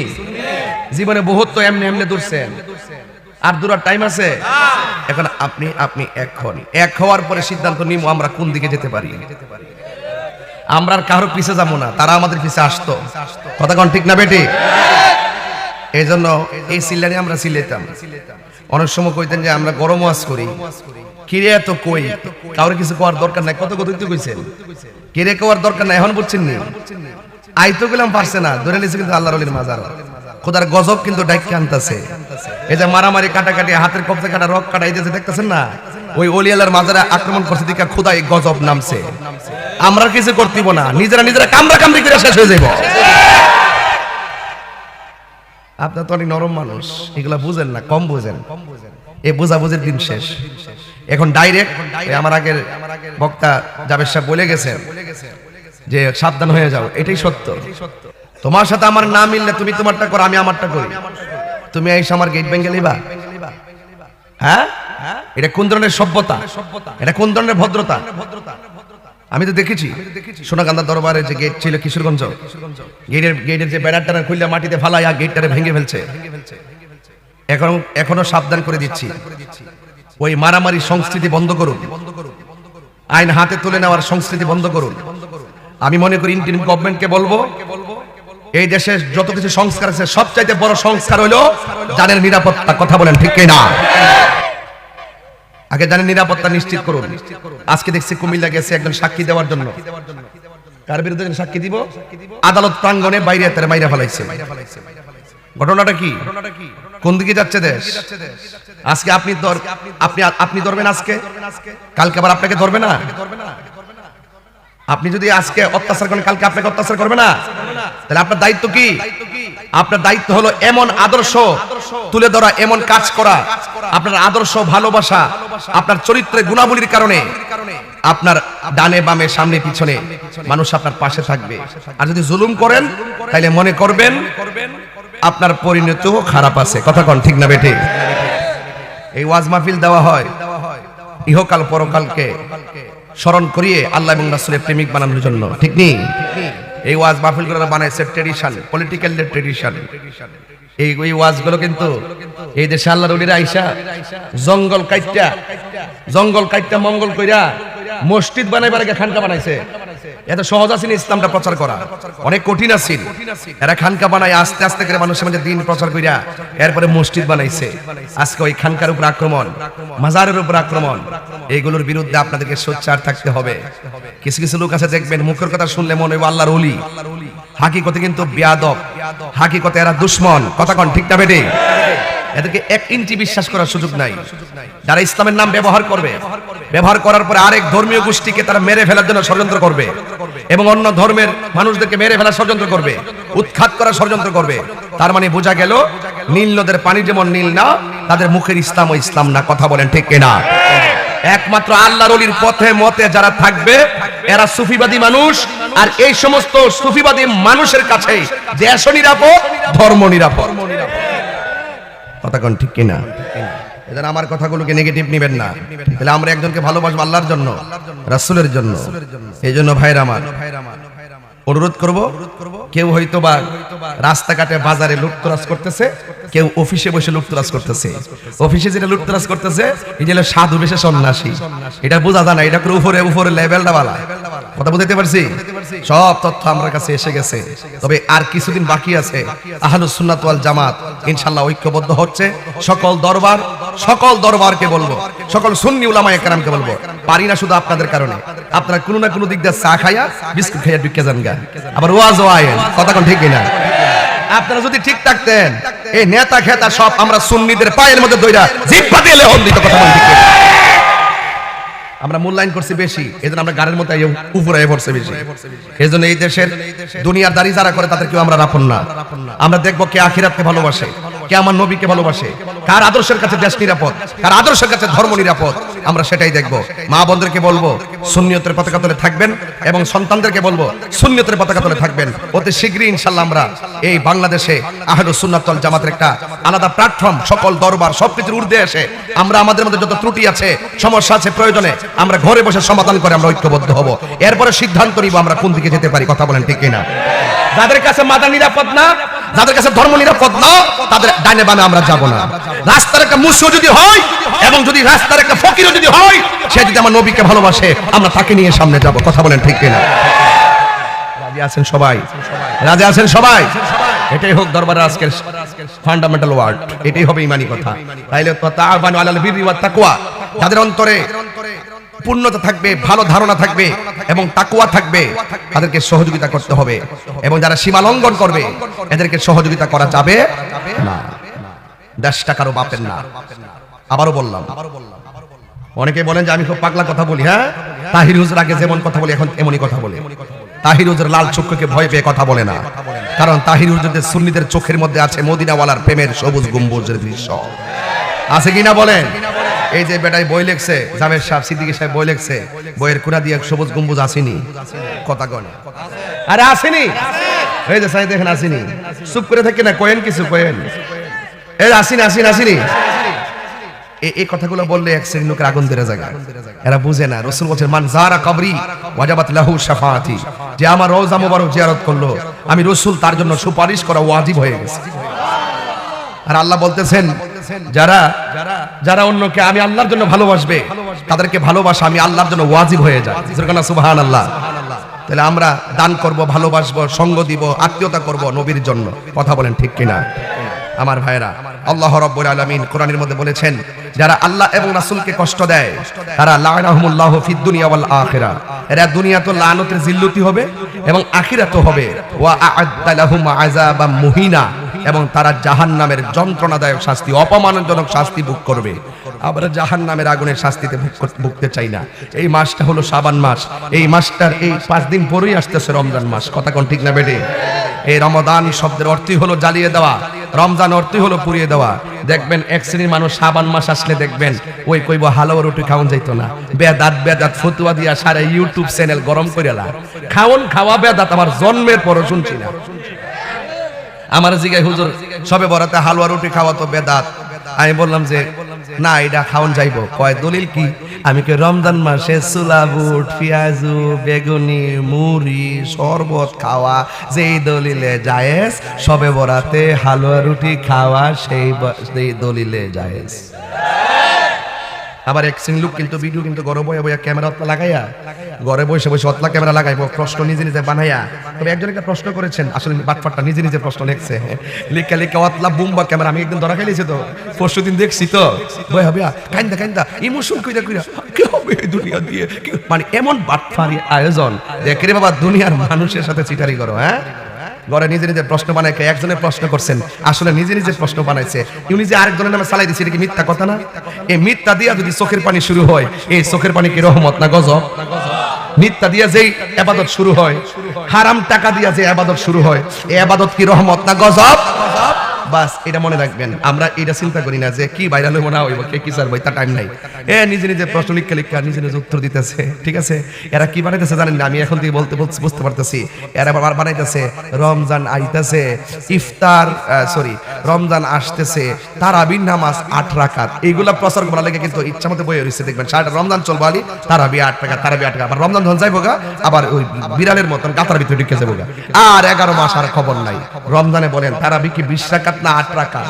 জীবনে বহুত তো এমনি এমনি দূরছেন, আর দূরার টাইম আছে? এখন আপনি এক হওয়ার পরে সিদ্ধান্ত নিব আমরা কোন দিকে যেতে পারি। আমরা আর কারো পিছে যাবো না, তারা আমাদের পিছে আসতো। কথা কোন ঠিক না বেটি? এই জন্য এই সিল্লানি আমরা সিলেতাম। অনেক সময় কইতেন যে আমরা গরম ওয়াজ করি, কিরে এত কই, কাউরে কিছু কোয়ার দরকার নাই, কত কত তো কইছেন, কিরে কোয়ার দরকার নাই, এখন বুঝছেন নি? আইতো গেলাম পারছে না, ধরে নিছে কিন্তু আল্লাহর ওলির মাজার। খোদার গজব কিন্তু ডাইকে আনতাছে। এই যে মারামারি, কাটাকাটি, হাতের কবজা কাটা, রক কাটা, এই যে দেখতেছেন না, ওই ওলি আল্লাহর মাজারে আক্রমণ করছে দিকে খোদাই গজব নামছে। আমরা কিছু করতেইব না, নিজেরা কামড়া কামড়ি করে শেষ হয়ে যাব। আপনার তো অনেক নরম মানুষ, এগুলা বুঝেন না, কম বুঝেন। এই বোঝাবুঝির দিন শেষ। এখন ডাইরেক্ট আমার আগের বক্তা জাবেদ সাহেব বলে গেছেন যে সাবধান হয়ে যাও। এটাই সত্য। তোমার সাথে আমার না মিললে তুমি তোমারটা করো, আমি আমারটা করি। তুমি এসে আমার গেট ভেঙে নিবা? হ্যাঁ, এটা কোন ধরনের সভ্যতা? এটা কোন ধরনের ভদ্রতা? আমি তো দেখেছি সোনাকান্দা দরবারে যে গেট ছিল কিশোরগঞ্জ, গেটের যে ব্যানারটা খুললে মাটিতে ফালাইয়া গেটটারে ভেঙে ফেলছে। এখনো সাবধান করে দিচ্ছি, ওই মারামারি সংস্কৃতি বন্ধ করুন, আইন হাতে তুলে নেওয়ার সংস্কৃতি বন্ধ করুন। আমি মনে করি ইন্ডিয়ান গভর্নমেন্টকে বলবো, এই দেশে যত কিছু সংস্কার আছে সবচাইতে বড় সংস্কার হলো জানের নিরাপত্তা। কথা বলেন ঠিক কিনা? আগে জানের নিরাপত্তা নিশ্চিত করুন। আজকে দেখছি কুমিল্লা গেছে একজন সাক্ষী দেওয়ার জন্য। কার বিরুদ্ধে সাক্ষী দিব? আদালত প্রাঙ্গণে বাইরে তারা মাইরা ফেলাইছে। ঘটনাটা কি? কোন দিকে যাচ্ছে দেশ? আজকে আপনি ধরবেন, আজকে কালকে আবার আপনাকে ধরবে না? আপনি যদি আজকে অত্যাচার করেন, কালকে আপনাকে অত্যাচার করবে না? তাহলে আপনার দায়িত্ব কি? আপনার দায়িত্ব হলো এমন আদর্শ তুলে ধরা, এমন কাজ করা, আপনার আদর্শ, ভালোবাসা, আপনার চরিত্রের গুণাবলীর কারণে আপনার ডানে বামে সামনে পিছনে মানুষ আপনার পাশে থাকবে। আর যদি জুলুম করেন তাহলে মনে করবেন আপনার পরিণতিও খারাপ আছে। কথা কোন ঠিক না বেটি? এই ওয়াজ মাহফিল দেওয়া হয় ইহকাল পরকালকে স্মরণ করিয়ে আল্লাহ এবং রাসূলের প্রেমিক বানানোর জন্য, ঠিক নেই? এই ওয়াজ মাহফিল গুলো বানাইছে ট্রেডিশন, পলিটিক্যাল ট্রেডিশন। এই ওয়াজগুলো কিন্তু এই দেশে আল্লাহর ওলিরা আইসা জঙ্গল কাইট্টা মঙ্গল কইরা মসজিদ বানাইবার আগে খানকা বানাইছে। এত সহজ আছে না ইসলামটা প্রচার করা? অনেক কঠিন আছে। এরা খানকা বানায় আস্তে আস্তে করে মানুষের মধ্যে দিন প্রচার কইরা এরপরে মসজিদ বানাইছে। আজকে ওই খানকার উপর আক্রমণ, মাজারের উপর আক্রমণ, এইগুলোর বিরুদ্ধে আপনাদেরকে সোচ্চার থাকতে হবে। কিছু কিছু লোক আছে দেখবেন মুখের কথা শুনলে মনে হবে আল্লাহর ওলি, হাকিকতে কিন্তু বেয়াদব, হাকিকতে এরা দুশমন। কথা কোন ঠিক না বেটি? এদেরকে 1 ইঞ্চি বিশ্বাস করার সুযোগ নাই। যারা ইসলামের নাম ব্যবহার করবে, ব্যবহার করার পরে আরেক ধর্মীয় গোষ্ঠীকে তারা মেরে ফেলার জন্য ষড়যন্ত্র করবে এবং অন্য ধর্মের মানুষদেরকে মেরে ফেলার ষড়যন্ত্র করবে, উৎখাত করার ষড়যন্ত্র করবে, তার মানে বোঝা গেল নীল নদের পানি যেমন নীল না, তাদের মুখের ইসলাম ও ইসলাম না। কথা বলেন ঠিক কিনা? একমাত্র আল্লাহর ওলির পথে মতে যারা থাকবে এরা সুফিবাদী মানুষ। আর এই সমস্ত সুফিবাদী মানুষের কাছে দেশ নিরাপদ, ধর্ম নিরাপদ। কথা কোন ঠিক কিনা? এজন্য আমার কথাগুলোকে নেগেটিভ নেবেন না। তাহলে আমরা একজনকে ভালোবাসবো আল্লাহর জন্য, রাসূলের জন্য। এইজন্য ভাইরা আমার অনুরোধ করব, কেউ হয়তো বা রাস্তাঘাটে বাজারে লুটতরাজ করতেছে, কেউ অফিসে বসে লুটতরাজ করতেছে। অফিসে যেটা লুটতরাজ করতেছে এটা হলো সাধু বেশে সন্ন্যাসী। এটা বোঝা যায় না, এটা করে উপরে লেভেলটা বালা। কথা বুঝতে পারছি? সব তথ্য আমার কাছে এসে গেছে। তবে আর কিছুদিন বাকি আছে। আহলুস সুন্নাত ওয়াল জামাত ইনশাআল্লাহ ঐক্যবদ্ধ হচ্ছে। সকল দরবারকে বলবো, সকল সুন্নি উলামায়ে কেরামকে বলবো, পারি না শুধু আপনাদের কারণে। আপনারা কোনো না কোনো দিক দিয়ে চা খাইয়া বিস্কুট খাইয়া ঢুকে যান গা, আবার ওয়াজও আয়েন। কথা কোন ঠিক কিনা? আপনারা যদি ঠিক থাকতেন এই নেতা খেতা সব আমরা সুন্নিদের পায়ের মধ্যে দইরা জিহ্বা দিয়ে লেহন দিত। কথা বলতে আমরা আমরা মূল্যায়ন করছি বেশি, এজন্য আমরা গাড়ির মতো উপরে পড়ছে বেশি। এজন্য এই দেশের দুনিয়ার দাড়ি যারা করে তাদের কেউ আমরা রাখুন না। আমরা দেখবো কে আখিরাতকে ভালোবাসে, কে আমার নবীকে ভালোবাসে, কার আদর্শের কাছে দেশ নিরাপদ, কার আদর্শের কাছে ধর্ম নিরাপদ, আমরা সেটাই দেখবো। মা বোনদেরকে বলবো সুন্নিয়তের পতাকা তলে থাকবেন, এবং সন্তানদেরকে বলবো সুন্নিয়তের পতাকা তলে থাকবেন। অতি শীঘ্রই ইনশাআল্লাহ আমরা এই বাংলাদেশে আহলুস সুন্নাত ওয়াল জামাতের একটা আলাদা প্ল্যাটফর্ম, সকল দরবার সবকিছুর ঊর্ধ্বে এসে আমরা আমাদের মধ্যে যত ত্রুটি আছে, সমস্যা আছে, প্রয়োজনে আমরা ঘরে বসে সমাধান করে আমরা ঐক্যবদ্ধ হব। এরপরে সিদ্ধান্ত নিব আমরা কোন দিকে যেতে পারি। কথা বলেন ঠিক কিনা? যাদের কাছে মাথা নিরাপদ না, যাদের কাছে ধর্ম নিরাপদ না, তাদের ডাইনে বামে আমরা যাব না। রাস্তার একটা মুসলিম যদি হয়, এবং যদি রাস্তার একটা ফকিরও যদি হয়, সে যদি আমার নবীকে ভালোবাসে, আমরা তাকে নিয়ে সামনে যাব। কথা বলেন ঠিক কিনা? রাজি আছেন সবাই? রাজি আছেন সবাই? এটাই হোক দরবারের আজকের ফান্ডামেন্টাল ওয়ার্ড, এটাই হবে ঈমানি কথা। তাইলে তো তাআবানু আলাল বিররি ওয়াত তাকওয়া, যাদের অন্তরে পূর্ণতা থাকবে, ভালো ধারণা থাকবে এবং তাকওয়া থাকবে, তাদেরকে সহযোগিতা করতে হবে। এবং যারা সীমা লঙ্ঘন করবে, এদেরকে সহযোগিতা করা যাবে না। 10 টাকারও বাপের না। আবারও বললাম, অনেকে বলেন যে আমি খুব পাগলা কথা বলি। হ্যাঁ, তাহির হুজুর আগে যেমন কথা বলি এখন এমনই কথা বলে। তাহির হুজুর লাল চক্ষুকে ভয় পেয়ে কথা বলে না, কারণ তাহির হুজুরদের সুন্নিদের চোখের মধ্যে আছে মদিনাওয়ালার প্রেমের সবুজ গম্বুজের দৃশ্য। আছে কিনা বলেন? এই যে বেটাই বই লেখছে, জাভেদ সাহেব, সিদ্দিকী সাহেব বই লেখছে, বইয়ের কোনা দিয়ে সবুজ গম্বুজ আসেনি? কথা কন, আরে আসেনি? এই যে সাইদ দেখেন আসেনি, চুপ করে থাকে না, কোয়েন কিছু কোয়েন, এই আসেনি আসেনি আসেনি। এই কথাগুলো বললে এক শ্রেণীর লোকের আগুন ধরে যায়, এরা বুঝে না। রাসূল বলেন মান যারা কবরি ওয়াজাবাত লাহু শাফাআতি, যে আমার রওজা মুবারক জিয়ারত করলো, আমি রাসূল তার জন্য সুপারিশ করা ওয়াজিব হয়ে গেছে। আর আল্লাহ বলতেছেন যারা যারা অন্যকে আমি আল্লাহর জন্য ভালোবাসবে, তাদেরকে ভালোবাসা আমি আল্লাহর জন্য ওয়াজিব হয়ে যায়। সুবহানাল্লাহ। তাহলে আমরা দান করব, ভালোবাসবো, সঙ্গ দিব, আত্মীয়তা করব নবীর জন্য। কথা বলেন ঠিক কিনা? আমার ভাইরা, আল্লাহ রাব্বুল আলামিন কোরআনের মধ্যে বলেছেন, যারা আল্লাহ এবং রাসূলকে কষ্ট দেয় তারা লা'নাহুমুল্লাহু ফিদ দুনিয়া ওয়াল আখিরা, এরা দুনিয়াতে লানতের জিল্লতি হবে এবং আখিরাতেও হবে। ওয়া আ'আদ্দা লাহুম আযাবাম মুহিনা, এবং তারা জাহান্নামের যন্ত্রণাদায়ক শাস্তি, অপমানজনক শাস্তি ভোগ করবে। আমরা জাহান্নামের আগুনের শাস্তিতে ভুগতে চাই না। এই মাসটা হলো শাবান মাস, এই মাসটার এই 5 দিন পরেই আসতেছে রমজান মাস। কথা কোন ঠিক না বেটে? এই রমাদান শব্দের অর্থই হলো জ্বালিয়ে দেওয়া, রমজান অর্থই হলো পুড়িয়ে দেওয়া। দেখবেন এক শ্রেণীর মানুষ শাবান মাস আসলে দেখবেন ওই কইব হালুয়া রুটি খাওয়ান যাইতো না, বেদাত ফতুয়া দিয়া সারা ইউটিউব চ্যানেল গরম করে খাওন খাওয়া বেদাত আমার জন্মের পরও শুনছি না। আমার জিগাই হুজুর সবে বরাতে হালুয়া রুটি খাওয়া তো বেদাত। আমি বললাম যে না, এটা খাওন যাইব। কয় দলিল কি? আমি কই রমজান মাসে ছোলা বুট, পেঁয়াজু, বেগুনি, মুড়ি, শরবত খাওয়া যেই দলিলে জায়েজ, সবে বরাতে হালুয়া রুটি খাওয়া সেই দলিলে জায়েজ। আবার এক শ্রেণীর লোক কিন্তু ভিডিও কিন্তু ঘরে বয়ে বয়ে ক্যামেরা লাগাইয়া, ঘরে বসে বসে অতলা ক্যামেরা লাগাইবো, প্রশ্ন নিজে নিজে বানাইয়া। তবে একজন একটা প্রশ্ন করেছেন, আসলে বাটপাটটা নিজে নিজে প্রশ্ন লিখছে, লিখে লিখে অতলা বুম্বা ক্যামেরা। আমি একদিন ধরা খাইছি তো, পরশু দিন দেখছি তো, বয় হবে কান্দা কান্দা ইমোশন কইরা কইরা কি হবে এই দুনিয়া দিয়ে, মানে এমন বাটফারি আয়োজন। দেখ রে বাবা, দুনিয়ার মানুষের সাথে চিটারি করো। হ্যাঁ, ঘরে নিজে নিজে প্রশ্ন বানায়। একজনের প্রশ্ন করছেন, আসলে নিজে নিজে প্রশ্ন বানাইছে, উনি যে আরেকজনের নামে চালাই দিচ্ছে, এটা কি মিথ্যা কথা না? এই মিথ্যা দিয়া যদি চোখের পানি শুরু হয়, এই চোখের পানি কি রহমত না গজব? মিথ্যা দিয়া যেই ইবাদত শুরু হয়, হারাম টাকা দিয়া যে ইবাদত শুরু হয়, এই ইবাদত কি রহমত না গজব? বাস এটা মনে রাখবেন। আমরা এটা চিন্তা করি না যে কি ভাইরাল হইব না হইব, কে কি চাইবো, তার টাইম নাই। নিজে নিজে প্রশ্ন লিখা নিজে নিজে উত্তর দিতেছে। ঠিক আছে, এরা কি বানাইতেছে জানেন না? আমি এখন থেকে বুঝতে পারতেছি। এরা বানাইতেছে রমজান আইতেছে, ইফতার রমজান আসতেছে, তারাবির নামাজ 8 রাকাত, এইগুলা প্রচার করা লাগে। কিন্তু ইচ্ছা মতো বই হইছে, দেখবেন সারাটা রমজান চলবো আলি তারাবি 8 টাকা, তারাবি 8 টাকা, আবার রমজান ধন যাইবো গা, আবার ওই বিড়ালের মতন গাতার ভিতরে ঢুকে যাবো গা। আর 11 মাস আর খবর নাই। রমজানে বলেন তারাবি কি 20 রাকাত না 8 টাকা?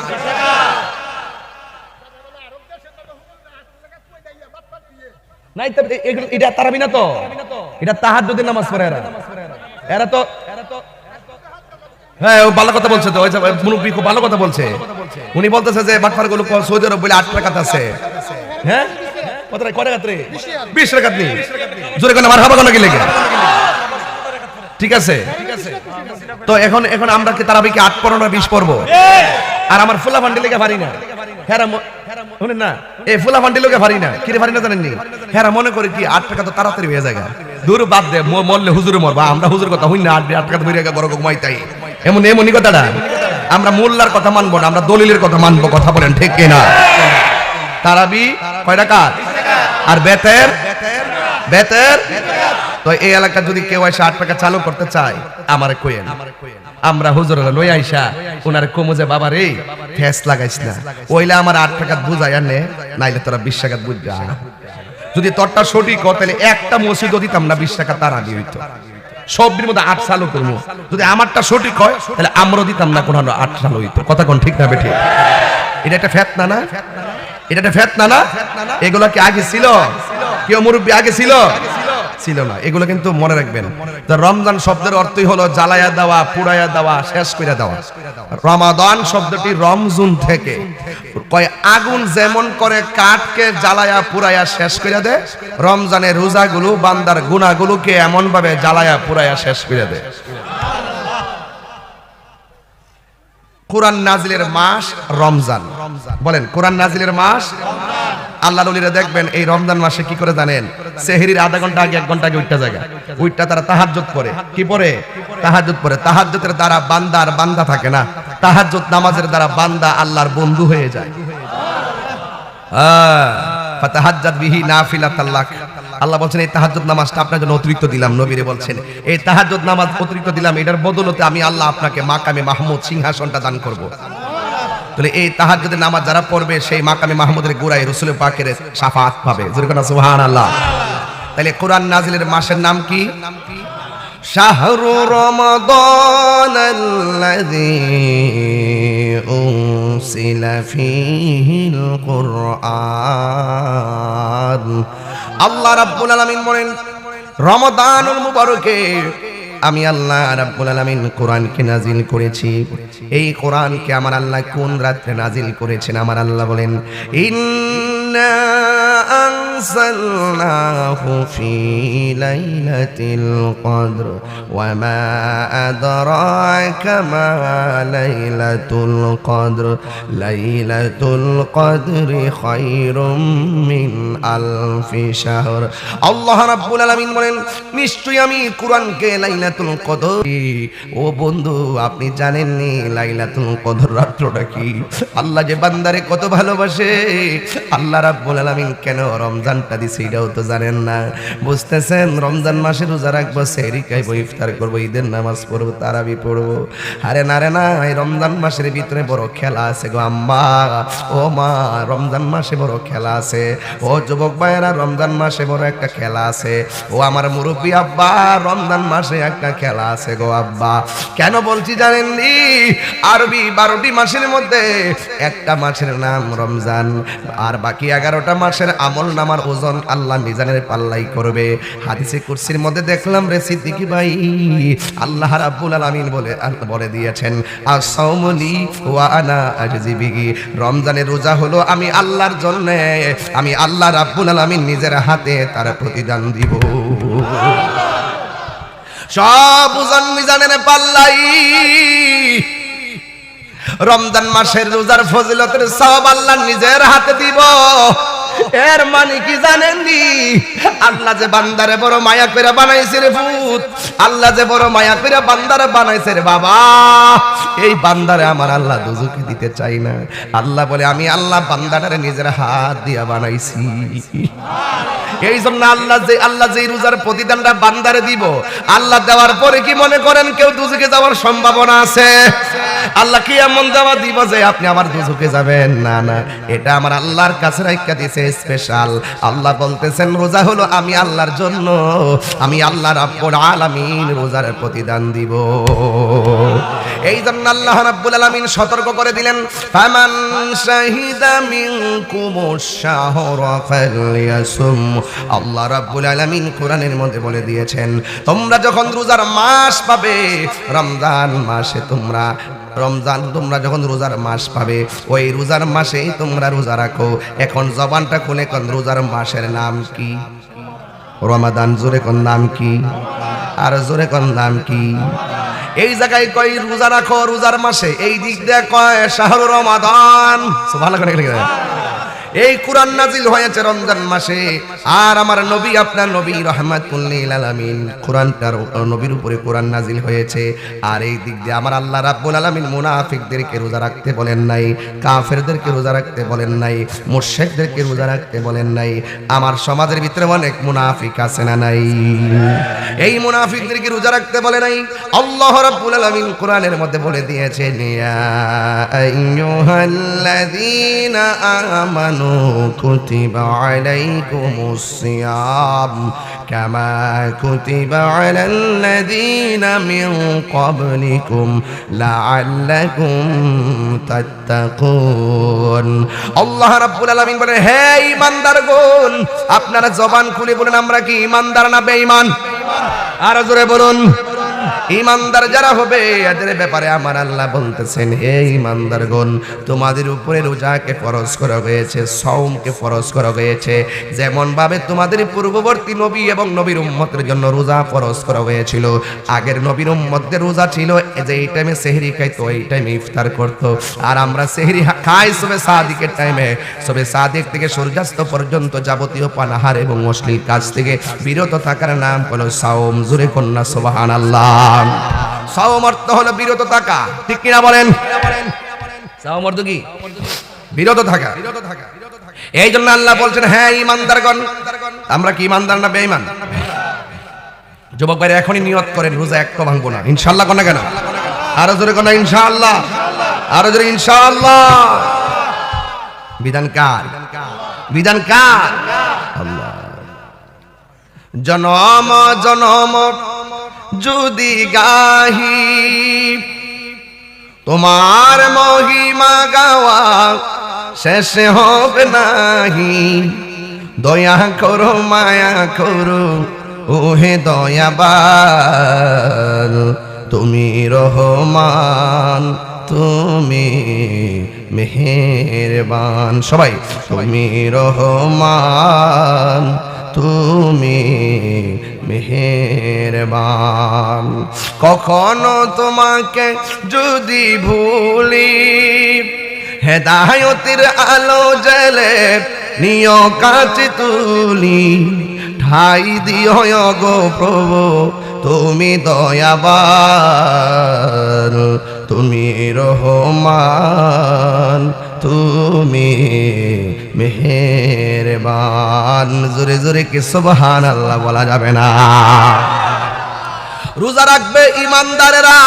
নাই তো এটা তারাবি না, তো এটা তাহাজ্জুদের নামাজ পড়ে এরা তো। হ্যাঁ, ও ভালো কথা বলছে তো, ওই যে মুরব্বি খুব ভালো কথা বলছে। উনি বলতেছে যে বাটফার গুলো সৌদি আরব বলে 8 রাকাত আছে। হ্যাঁ, কত রাকাত রে? 20 রাকাত নেই। জোরে কোন মারহাবা কোন কি লেগে? ঠিক আছে, তো এখন আমরা কি তারাবি কি 8 পড়ব না 20 পড়ব? আর আমার ফুলা ফান্ডি লেগে পারি না। শুনেন না এই ফুলা ফান্ডি লোকে পারি না কিরে পারি না জানেননি হ্যাঁ মনে করে কি 8 টাকা তো তাড়াতাড়ি হয়ে যায় দূর বাদ দে মরলে হুজুরে মরবা আমরা হুজুর কথা হই না 8 টাকা ধরে বড় ঘুমাইতাই এমনই কথাটা আমরা মোল্লার কথা মানবো না আমরা দলিলের কথা মানবো কথা বলেন ঠিক কিনা তারাবি কয় রাকাত আর বেতের তো এই এলাকা যদি কেউ এসে 8 টাকা চালু করতে চায় আমারে কইেন আমরা হুজুররা লই আইসা ওনার কমুজে বাবা রে ফেস লাগাইছ না ওইলা আমার 8 টাকা বুঝাইয়া নে নাইলে তোরা 20 টাকা বুঝা যদি তোরটা সঠিক হয় তাহলে একটা মসজিদও দিতাম না 20 টাকা তারা দিয়ে হইতো সবের মধ্যে 8 চালু করবো যদি আমারটা সঠিক হয় তাহলে আমরাও দিতাম না কোন 8 চালু হইতো কথা কোন ঠিক না বেঠিক এটা একটা ফিতনা না এটা একটা ফিতনা না এগুলা কি আগে ছিল কেউ মুরব্বি আগে ছিল না এগুলো কিন্তু মনে রাখবেন রমজান শব্দের অর্থই হলো জ্বালায়া দেওয়া পুড়াইয়া দেওয়া শেষ করে দেওয়া রমাদান শব্দটি রমজুন থেকে কয় আগুন যেমন করে কাঠকে জ্বালায়া পুড়াইয়া শেষ করে দেয় রমজানের রোজাগুলো বান্দার গুনাহগুলোকে এমন ভাবে জ্বালায়া পুড়াইয়া শেষ করে দেয় কোরআন নাজিলের মাস রমজান বলেন কোরআন নাজিলের মাস আল্লাহর ওলিরা দেখবেন এই রমজান মাসে কি করে জানেন সেহরির আধা ঘন্টা আগে 1 ঘন্টা আগে উঠটা তারা তাহাজ্জুদ পড়ে কি পড়ে তাহাজ্জুদের দ্বারা বান্দা থাকে না তাহাজ্জুদ নামাজের দ্বারা বান্দা আল্লাহর বন্ধু হয়ে যায় ফাতাহাজ্জাদ বিহি নাফিলাতাল লাক আল্লাহ বলেন এই তাহাজ্জুদ নামাজটা আপনার জন্য অতিরিক্ত দিলাম নবীরে বলেন এই তাহাজ্জুদ নামাজ অতিরিক্ত দিলাম এটার বদলতে আমি আল্লাহ আপনাকে মাকামে মাহমুদ সিংহাসনটা দান করব তাহলে এই তাহাজ্জুদের নামাজ যারা পড়বে সেই মাকামে মাহমুদের গোড়ায় রাসূল পাকের শাফাআত পাবে জোরে কোন সুবহানাল্লাহ তাহলে কোরআন নাজিলের মাসের নাম কি শাহরু রমাদানাল্লাযী উনসিলা ফীহিল কুরআন আল্লাহ রাব্বুল আলামিন বলেন রমাদানুল মুবারকে আমি আল্লাহ রাব্বুল আলামিন কোরআনকে নাজিল করেছি এই কোরআনকে আমার আল্লাহ কোন রাতে নাজিল করেছেন আমার আল্লাহ বলেন ইন্না আনসালনাহু ফি লাইলাতিল কদর ওয়া মা আদরাকা মা লাইলাতুল কদরি খায়রুম মিন আলফি শাহর আল্লাহ রাব্বুল আলামিন বলেন নিশ্চয়ই আমি কোরআনকে লাইলাতুল কদর ও বন্ধু আপনি জানেননি লাইলাতুল কদর রাতটা কি আল্লাহ যে বান্দারে কত ভালোবাসে আল্লাহ রাব্বুল আলামিন কেন রমজানটা দিছে এটাও তো জানেন না বুঝতেছেন রমজান মাসে রোজা রাখবো সেহরি খাইবো ইফতার করবো ঈদের নামাজ পড়বো তারাবি পড়বো আরে না এই রমজান মাসের ভিতরে বড় খেলা আছে গো আম্মা ও মা রমজান মাসে বড় খেলা আছে ও যুবক ভাইয়েরা রমজান মাসে বড় একটা খেলা আছে ও আমার মুরব্বী আব্বা রমজান মাসে একটা খেলা আছে গো আব্বা কেন বলছি জানেননি আরবি 12টি মাসের মধ্যে একটা মাসের নাম রমজান আর বাকি 11টা মাসের আমল নামার ওজন আল্লাহ মিজানের পাল্লাই করবে হাদিসে কুরসির মধ্যে দেখলাম রে সিদ্দিকী ভাই আল্লাহ রাব্বুল আলামিন বলে দিয়েছেন আস-সাওমু লি ওয়া আনা আজজি বিহি রমজানের রোজা হলো আমি আল্লাহর জন্য আমি আল্লাহ রাব্বুল আলামিন নিজের হাতে তার প্রতিদান দিব সব ওজন মিজানের পাল্লাই রমজান মাসের রোজার ফজিলতের সওয়াব আল্লাহ নিজের হাতে দিব এর মানে কি জানেননি আল্লাহ যে বান্দারে বড় মায়া করে বানাইছে রে ভূত আল্লাহ যে বড় মায়া করে বান্দারে বানাইছে রে বাবা এই বান্দারে আমার আল্লাহ দুজকে দিতে চাই না আল্লাহ বলে আমি আল্লাহ বান্দাটারে নিজের হাত দিয়া বানাইছি এই জন্য আল্লাহ যে রোজার প্রতিদানটা বান্দারে দিব আল্লাহ দেওয়ার পরে কি মনে করেন কেউ দুজকে যাওয়ার সম্ভাবনা আছে আল্লাহ কি এমন দেওয়া দিব যে আপনি আবার দুজকে যাবেন না এটা আমার আল্লাহর কাছে রাখা দিয়েছে স্পেশাল আল্লাহ বলতেছেন রোজা হলো আমি আল্লাহর জন্য আমি আল্লাহ রাব্বুল আলামিন রোজার প্রতিদান দিব এই জন্য আল্লাহ রাব্বুল আলামিন সতর্ক করে দিলেন ফামান শাহিদা মিনকুমুশ শাহরা ফালইয়াসুম আল্লাহ রাব্বুল আলামিন কোরআনের মধ্যে বলে দিয়েছেন তোমরা যখন রোজার মাস পাবে রমজান মাসে তোমরা যখন রোজার মাস পাবে ওই রোজার মাসেই তোমরা রোজা রাখো এখন জবানটা খুলে কোন রোজার মাসের নাম কি রমাদান জোরে কোন নাম কি আর জোরে কোন নাম কি এই জায়গায় কই রোজা রাখো রোজার মাসে এই দিক দিয়ে কয় শাহরু রমাদান সুবহানাল্লাহ এই কোরআন নাজিল হয়েছে রমজান মাসে, আর আমার নবী আপনার নবী রাহমাতুল লিল আলামিন কোরআনটার নবীর উপরে কোরআন নাজিল হয়েছে। আর এই দিক দিয়ে আমার আল্লাহ রাব্বুল আলামিন মুনাফিকদেরকে রোজা রাখতে বলেন নাই, কাফেরদেরকে রোজা রাখতে বলেন নাই, মুশরিকদেরকে রোজা রাখতে বলেন নাই। আমার সমাজের ভিতরে অনেক মুনাফিক আছে না নাই? এই মুনাফিকদেরকে রোজা রাখতে বলে নাই। আল্লাহ রাব্বুল আলামিন কোরআনের মধ্যে বলে দিয়েছেন, ইয়া আইয়ুহাল্লাযীনা আমানু কুতিবা আলাইকুমুস সিয়াম কামা কুতিবা আলাল্লাযীনা মিন ক্বাবলিকুম লাআল্লাকুম তাত্তাকুন। আল্লাহ রাব্বুল আলামিন বলেন, হে ঈমানদারগণ, আপনারা জবান খুলে বলেন আমরা কি ঈমানদার না বেঈমান? আর জোরে বলুন। ঈমানদার যারা হবে এদের ব্যাপারে আমার আল্লাহ বলতেছেন, হে ঈমানদারগণ, তোমাদের উপরে রোজাকে ফরজ করা হয়েছে, সাওমকে ফরজ করা হয়েছে, যেমন ভাবে তোমাদের পূর্ববর্তী নবী এবং নবীর উম্মতের জন্য রোজা ফরজ করা হয়েছিল। আগের নবীর উম্মতদের রোজা ছিল যে এই টাইমে সেহরি খাইতো, এই টাইমে ইফতার করতো, আর আমরা সেহরি খাই সবে সাদিকের টাইমে। সবে সাদিক থেকে সূর্যাস্ত পর্যন্ত যাবতীয় পানাহার এবং অশ্লীল কাজ থেকে বিরত থাকার নাম হলো সাওম। জোরে কন্যা সুবহানাল্লাহ। সাওম অর্থ হলো বিরত থাকা, ঠিক কিনা বলেন? সাওম অর্থ কি? বিরত থাকা। এই জন্য আল্লাহ বলছেন, হ্যাঁ ঈমানদারগণ, আমরা কি ঈমানদার না বেঈমান? যুবক ভাইরা এখনই নিয়ত করেন রোজা একটা ভাঙবো না, ইনশাআল্লাহ। কোন কেন? আরো জোরে কোন ইনশাআল্লাহ, আরো জোরে ইনশাআল্লাহ। বিধান কার? বিধান কার? আল্লাহ। জনম জনম যদি গাহি তোমার মহিমা গাওয়া শেষ হবে নাহি, দয়া করো মায়া করো ওহে দয়াবান, তুমি রহমান তুমি মেহেরবান। সবাই তুমি রহমান তুমি মেহেরবান। কখনো তোমাকে যদি ভুলি, হেদায়তের আলো জ্বেলে নিয় কাছে তুলি, ঠাই দিও গো প্রভু তুমি দয়াবান, তুমি রহমান তুমি মেহেরবান। জোরে জোরে কি সুবহানাল্লাহ বলা যাবে না? রোজা রাখবে ঈমানদারেরা।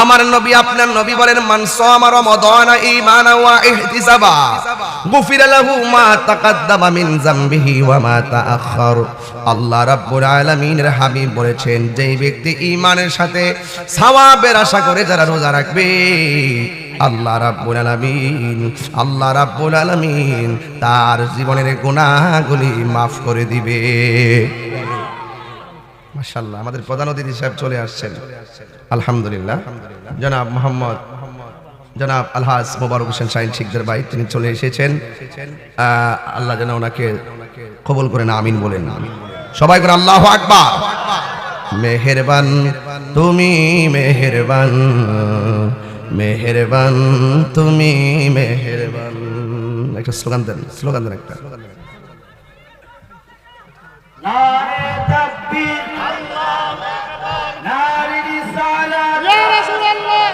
আমার নবী আপনার নবী বলেন, মান সামা রমাদানা ঈমানান ওয়া ইহতিসাবা গুফিরা লাহু মা তাকাদ্দামা মিন যামবিহি ওয়া মা তাআখার। আল্লাহ রাব্বুল আলামিনের হাবিব বলেছেন, যেই ব্যক্তি ঈমানের সাথে সওয়াবের আশা করে যারা রোজা রাখবে, আল্লাহ রাব্বুল আলামিন তার জীবনের গুনাহগুলি মাফ করে দিবে। মাশাআল্লাহ। আমাদের প্রধান অতিথি সাহেব চলে আসছেন, আলহামদুলিল্লাহ। জনাব মোহাম্মদ জনাব আলহাজ মোবারক হোসেন শাহিন শিকদার ভাই, তিনি চলে এসেছেন। আল্লাহ যেন ওনাকে কবুল করেন, আমিন বলেন। সবাই করে আল্লাহু আকবার। মেহেরবান তুমি মেহেরবান, মেহেরবান তুমি মেহেরবান। একটা স্লোগান দেন, স্লোগান দেন একটা। নারে তাকবীর, আল্লাহু আকবার, নারে রিসালাত, ইয়া রাসূলুল্লাহ,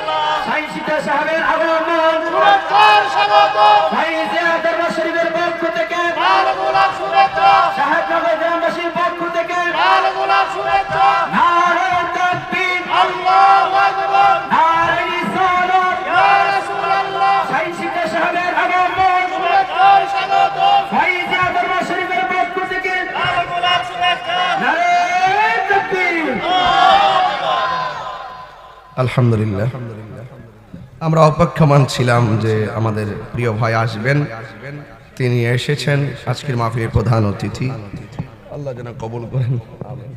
সাইয়্যিদ সাহেবের আগমন, শুভেচ্ছা স্বাগত, ফাইজে দরবার শরীফের পক্ষ থেকে লালগোলাপ শুভেচ্ছা, সাহেবনগর গ্রামবাসীর পক্ষ থেকে লালগোলাপ শুভেচ্ছা। নারে তাকবীর, আল্লাহু আকবার, নারে রিসালাত, ইয়া রাসূলুল্লাহ, সাইয়্যিদ সাহেবের আগমন, শুভেচ্ছা স্বাগত, ফাইজে দরবার শরীফের পক্ষ থেকে লালগোলাপ শুভেচ্ছা। নারে তাকবীর। আলহামদুলিল্লাহ। আমরা অপেক্ষমান ছিলাম যে আমাদের প্রিয় ভাই আসবেন, তিনি এসেছেন। আজকের মাহফিলের প্রধান অতিথি, আল্লাহ যেন কবুল করেন। আমিন।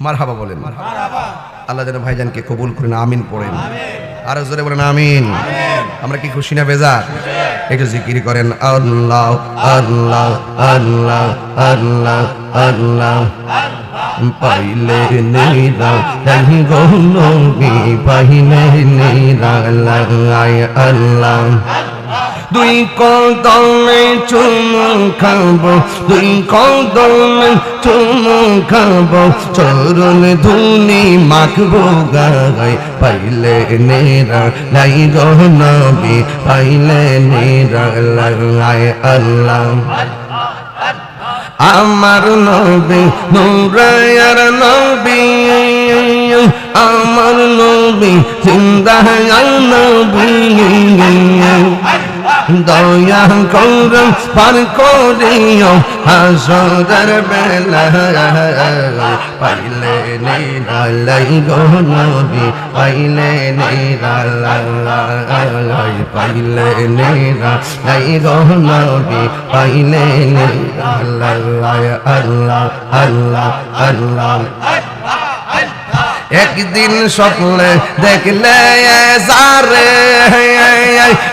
মারহাবা বলেন। আল্লাহ যেন ভাইজানকে কবুল করেন, আমিন পড়েন। আরো জোরে বলেন আমিন। আমরা কি খুশি না বেজার? একটু জিকির করেন আল্লাহ আল্লাহ আল্লাহ আল্লাহ আল্লাহ। পাইলে নেরা তাহি গো নবী, পাইলে নেরা লাগায় আল্লাহ। দুই কদমে চুমু খাবো, দুই কদমে চুমু খাবো, চরণ ধুলি মাখবো গায়। পাইলে নেরা লাই গো নবী, পাইলে নেরা লাগায় আল্লাহ। আমার নবী নূরায়ার নবী, আমার নবী জিন্দাহার নবী। দয়া কর পার করিও হাসরের বেলা, পাইলে নেরা লাই গো নবী, পাইলে নেরা লাই, পাইলে নেরা লাই গো নবী, পাইলে নেরা লাই। আল্লাহ আল্লাহ আল্লাহ। একদিন স্বপ্নে দেখলে যারে,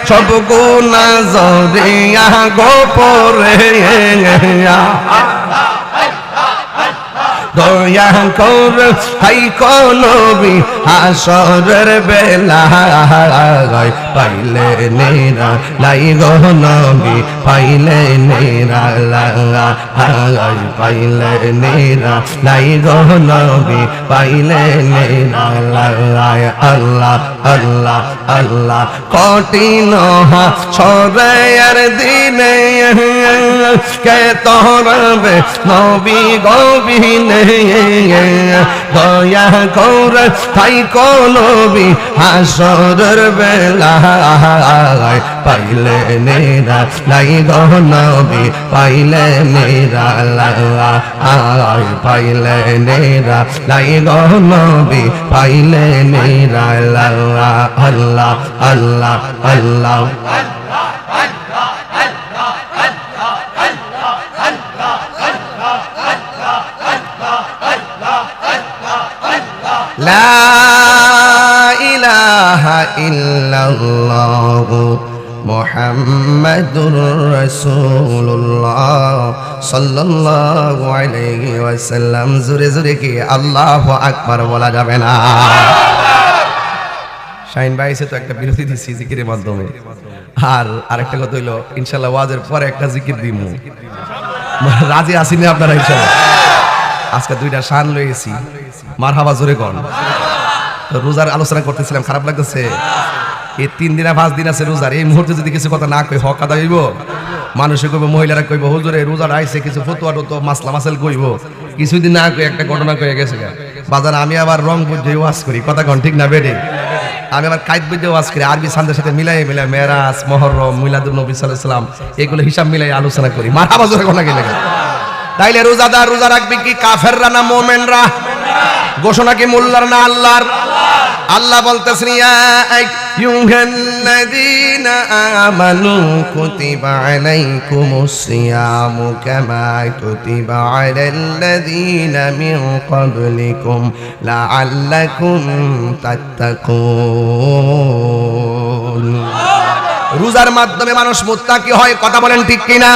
সব গুনাহ জরিয়া গোপরে। দয়া কর হাই নবী হাসরের বেলা, পাইলে নেরা লাই গো নবী, পাইলে নেরা লাই, পাইলে নেরা লাই গো নবী, পাইলে নেরা লাই। আল্লাহ আল্লাহ আল্লাহ। কঠিন হাসরের দিনে কে তোরবে নবী গবিনে, দয়া কর তাই নবী হাসরের বেলা, পাইলে নেরা লাই গো নবী, পাইলে নেরা লাই, পাইলে নেরা লাই গো নবী, পাইলে নেরা লাই। আল্লাহ আল্লাহ আল্লাহ। লা ইলাহা ইল্লাল্লাহ মুহাম্মাদুর রাসূলুল্লাহ সাল্লাল্লাহু আলাইহি ওয়াসাল্লাম। জোরে জোরে কি আল্লাহু আকবার বলা যাবে না? শাহিন ভাই এসে তো একটা বিরতি দিচ্ছি জিকিরের মাধ্যমে, আর আরেকটা কথা হইলো ইনশাআল্লাহ ওয়াজের পরে একটা জিকির দিমু। রাজি আছেন না আপনারা? ইনশাআল্লাহ আজকে দুইটা শান লইছি, মারহাবা জোরে কোন। তো রোজার আলোচনা করতেছিলাম, খারাপ লাগতেছে? এই 3 দিন 5 দিন আছে রোজার, এই মুহূর্তে যদি কিছু কথা না কই হক আদায় হইব। মানুষে কইব, মহিলারা কইব হুজুরে রোজার আইছে, কিছু ফতোয়া তো মাসলা মাসাল কইব, কিছুদিন না কই একটা ঘটনা কয়ে গেছে বাজার। আমি আবার রং বুঝে ওয়াজ করি, কথা কোন ঠিক না বেডে? আমি আবার কায়েদ বুঝে ওয়াজ করি, আরবি ছান্দের সাথে মিলাই মিলাই মেরাজ, মুহররম, মিলাদুন নবী সাল্লাল্লাহু আলাইহি ওয়াসাল্লাম এগুলো হিসাব মিলাই আলোচনা করি। মারহাবা জোরে কোন গেলে। তাইলে রোজাদার রোজা রাখবে কি কাফেররা না মুমিনরা? ঘোষণা কি মোল্লার না আল্লাহর? আল্লাহ বলতেছেন ইয়া আইয়ুহাল্লাযীনা আমানু কুতিবা আলাইকুমুস সিয়ামু কামা কুতিবা আলাল্লাযীনা মিন ক্বাবলিকুম লাআল্লাকুম তাত্তাকুন। রোজার মাধ্যমে মানুষ মুত্তাকি হয়, কথা বলেন ঠিক কিনা?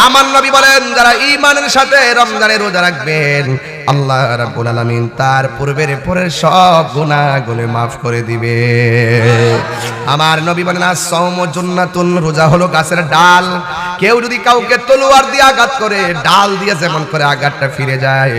আমার নবী বলেন যারা ঈমানের সাথে রমজানের রোজা রাখবেন, আল্লাহ রাব্বুল আলামিন তার পূর্বের পরের সব গুনাহগুলো maaf করে দিবে। আমার নবী বলেন আস-সাওমু জান্নাতুন, রোজা হলো গাছের ডাল। কেউ যদি কাউকে তলোয়ার দিয়ে আঘাত করে, ডাল দিয়ে যেমন করে আঘাতটা ফিরে যায়,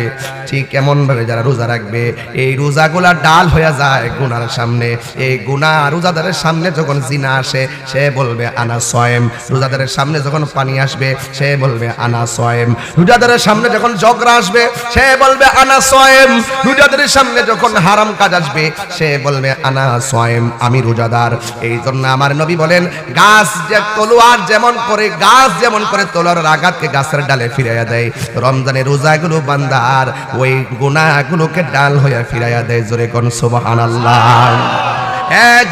ঠিক এমন ভাবে যারা রোজা রাখবে এই রোজাগুলা ডাল হয়ে যায় গুনার সামনে। এই গুনাহ রোজাদারের সামনে যখন জিনা আসে সে বলবে আনা সায়েম, রোজাদারের সামনে যখন পানি আসবে সে বলবে আনা সায়েম, রোজাদারের সামনে যখন ঝগড়া আসবে সে বলবে আনা সায়েম, রোজাদারের সামনে যখন হারাম কাজ আসবে সে বলবে আনা সায়েম, আমি রোজাদার। এই জন্য আমার নবী বলেন গাছ যে তলোয়ার যেমন করে, গাছ যেমন করে তলোয়ারের আঘাতকে গাছের ডালে ফিরাইয়া দেয়, রমজানের রোজাগুলো বান্দার ওই গুনাহগুলোকে ডাল হইয়া ফিরাইয়া দেয়। জোরে কোন সুবহানাল্লাহ।